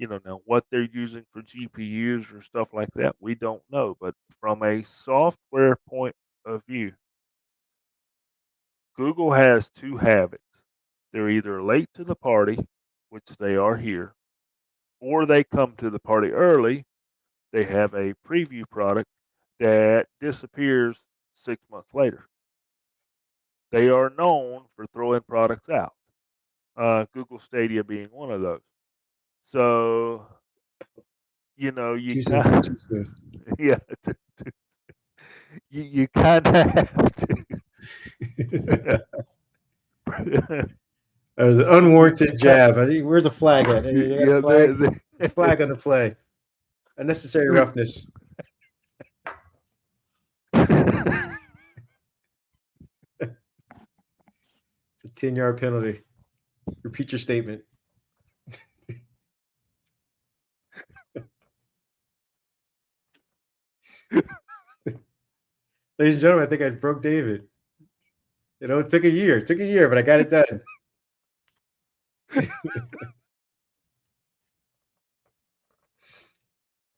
Now what they're using for GPUs or stuff like that, we don't know. But from a software point of view, Google has two habits. They're either late to the party, which they are here, or they come to the party early. They have a preview product that disappears 6 months later. They are known for throwing products out, Google Stadia being one of those. So, you Too soon. kind Too soon. yeah, you kind of have That to. was an you unwarranted jab. Where's the flag at? Hey, you got a yeah, flag? It's a flag on the play. Unnecessary roughness. It's a 10-yard penalty. Repeat your statement. Ladies and gentlemen, I think I broke David. It took a year. It took a year, but I got it done.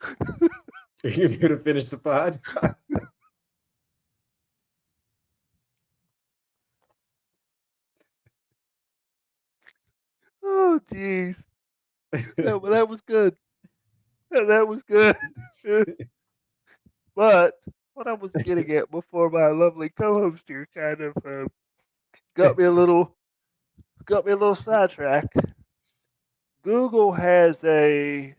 Are you going to finish the pod? Oh, jeez. That was good. That was good. But what I was getting at before my lovely co-host here kind of got me a little got me a little sidetracked. Google has a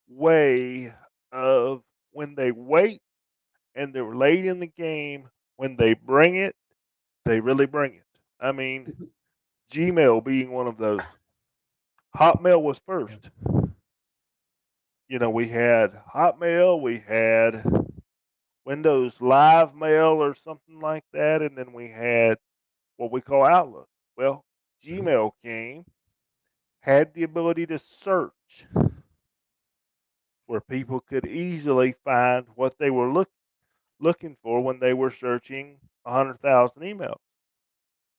way of when they wait and they're late in the game, when they bring it, they really bring it. I mean, Gmail being one of those. Hotmail was Yeah. first. You know, we had Hotmail, we had Windows Live Mail or something like that, and then we had what we call Outlook. Well, Mhm. Gmail came, had the ability to search where people could easily find what they were looking for when they were searching 100,000 emails.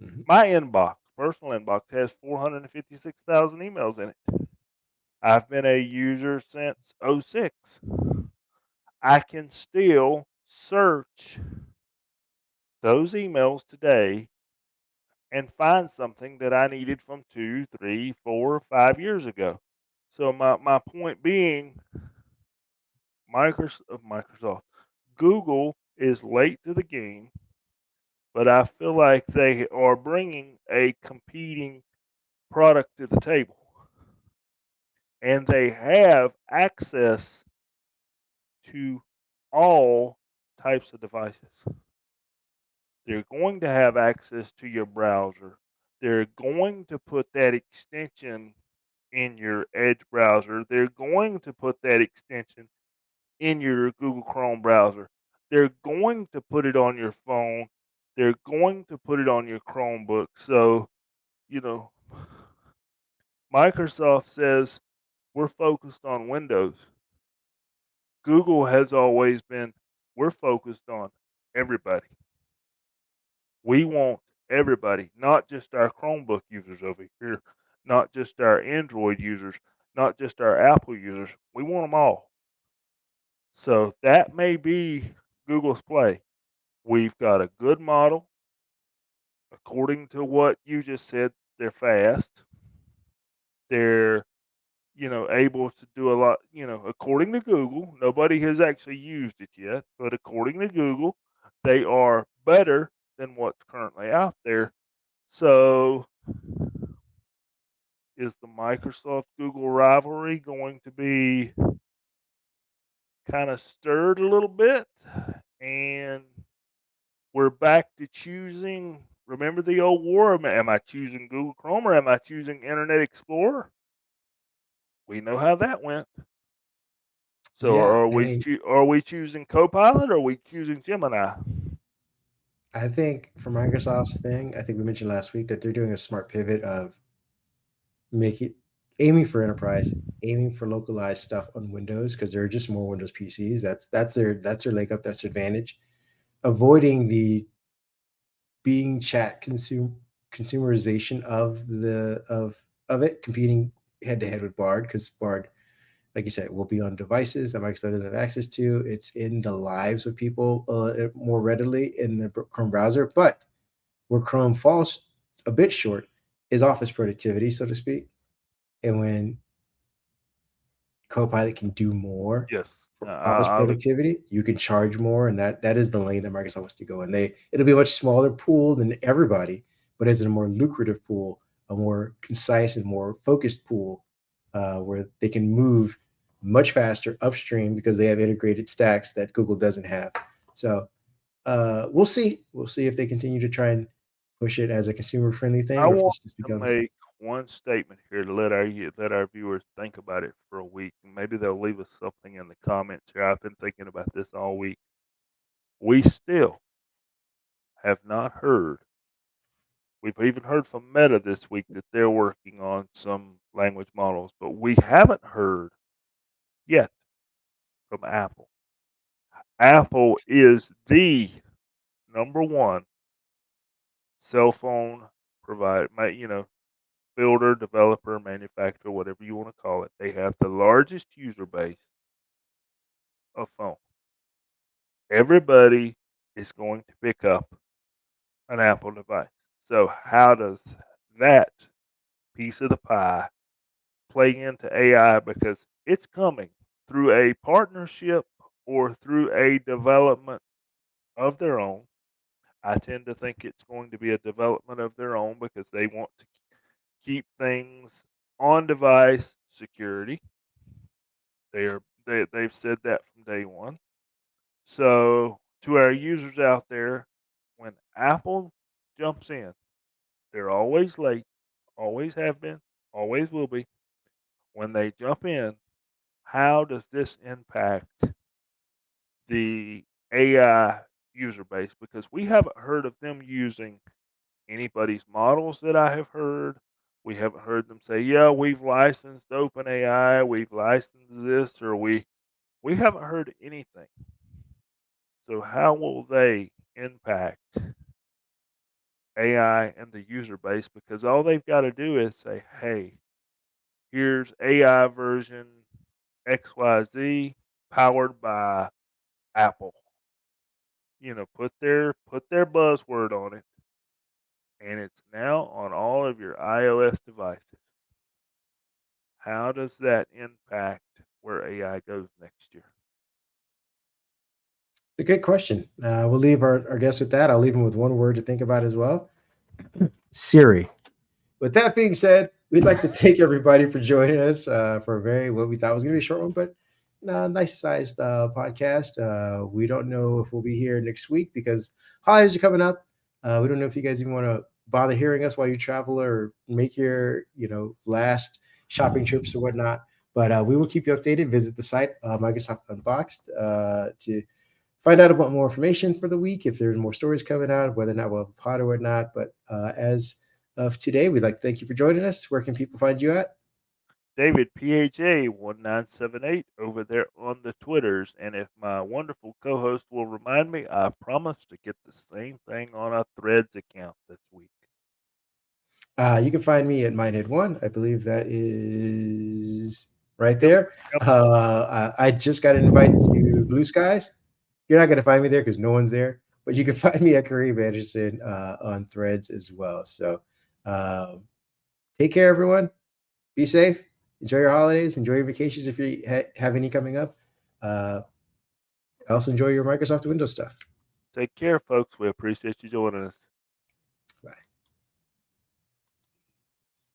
Mhm. My inbox, personal inbox, has 456,000 emails in it. I've been a user since '06. I can still search those emails today and find something that I needed from 2, 3, 4, 5 years ago. So my point being, Microsoft, Google is late to the game, but I feel like they are bringing a competing product to the table, and they have access to all types of devices. They're going to have access to your browser. They're going to put that extension in your Edge browser. They're going to put that extension in your Google Chrome browser. They're going to put it on your phone. They're going to put it on your Chromebook. So, you know, Microsoft says we're focused on Windows. Google has always been, we're focused on everybody. We want everybody, not just our Chromebook users over here, not just our Android users, not just our Apple users. We want them all. So that may be Google's play. We've got a good model. According to what you just said, they're fast. They're, able to do a lot, according to Google. Nobody has actually used it yet, but according to Google, they are better than what's currently out there. So is the Microsoft Google rivalry going to be kind of stirred a little bit? And we're back to choosing. Remember the old war? Am I choosing Google Chrome or am I choosing Internet Explorer? We know how that went. So Yeah, and are we choosing Copilot or are we choosing Gemini? I think for Microsoft's thing, I think we mentioned last week that they're doing a smart pivot of make it aiming for enterprise, aiming for localized stuff on Windows because there are just more Windows PCs. That's their leg up. That's their advantage. Avoiding the being chat consumerization of it, competing head to head with Bard because Bard, like you said, will be on devices that Microsoft doesn't have access to. It's in the lives of people more readily in the Chrome browser, but where Chrome falls a bit short is office productivity, so to speak. And when Copilot can do more Yes, for office I'll productivity, you can charge more, and that is the lane that Microsoft wants to go. And it'll be a much smaller pool than everybody, but it's a more lucrative pool, a more concise and more focused pool, where they can move much faster upstream because they have integrated stacks that Google doesn't have. So we'll see. We'll see if they continue to try and push it as a consumer friendly I thing, or if want this just to becomes make one statement here to let our viewers think about it for a week. Maybe they'll leave us something in the comments here. I've been thinking about this all week. We still have not heard. We've even heard from Meta this week that they're working on some language models, but we haven't heard yet from Apple. Apple is the number one cell phone provider, builder, developer, manufacturer, whatever you want to call it. They have the largest user base. a phone. Everybody is going to pick up an Apple device. So how does that piece of the pie play into AI? Because it's coming through a partnership or through a development of their own. I tend to think it's going to be a development of their own because they want to keep things on device security. They've said that from day one. So to our users out there, when Apple jumps in, they're always late, always have been, always will be. When they jump in, how does this impact the AI user base? Because we haven't heard of them using anybody's models that I have heard. We haven't heard them say, "Yeah, we've licensed OpenAI, we've licensed this," or we haven't heard anything. So how will they impact AI and the user base? Because all they've got to do is say, "Hey, here's AI version XYZ powered by Apple." Put their buzzword on it, and it's now on all of your iOS devices. How does that impact where AI goes next year? It's a good question. We'll leave our guests with that. I'll leave them with one word to think about as well: Siri. With that being said, we'd like to thank everybody for joining us for a very what we thought was going to be a short one, but nice sized podcast. We don't know if we'll be here next week because holidays are coming up. We don't know if you guys even want to bother hearing us while you travel or make your last shopping trips or whatnot. But we will keep you updated. Visit the site Microsoft Unboxed to find out about more information for the week, if there's more stories coming out, whether or not we'll have a pod or whatnot. But as of today, we'd like to thank you for joining us. Where can people find you at? David PHA1978 over there on the Twitters. And if my wonderful co host will remind me, I promise to get the same thing on a Threads account this week. You can find me at Mindhead1. I believe that is right Yep. there. Yep. I just got an invite to Blue Skies. You're not going to find me there because no one's there, but you can find me at Kareem Anderson on Threads as well. So um, take care, everyone. Be safe. Enjoy your holidays. Enjoy your vacations if you have any coming up. Uh, also, enjoy your Microsoft Windows stuff. Take care, folks. We appreciate you joining us.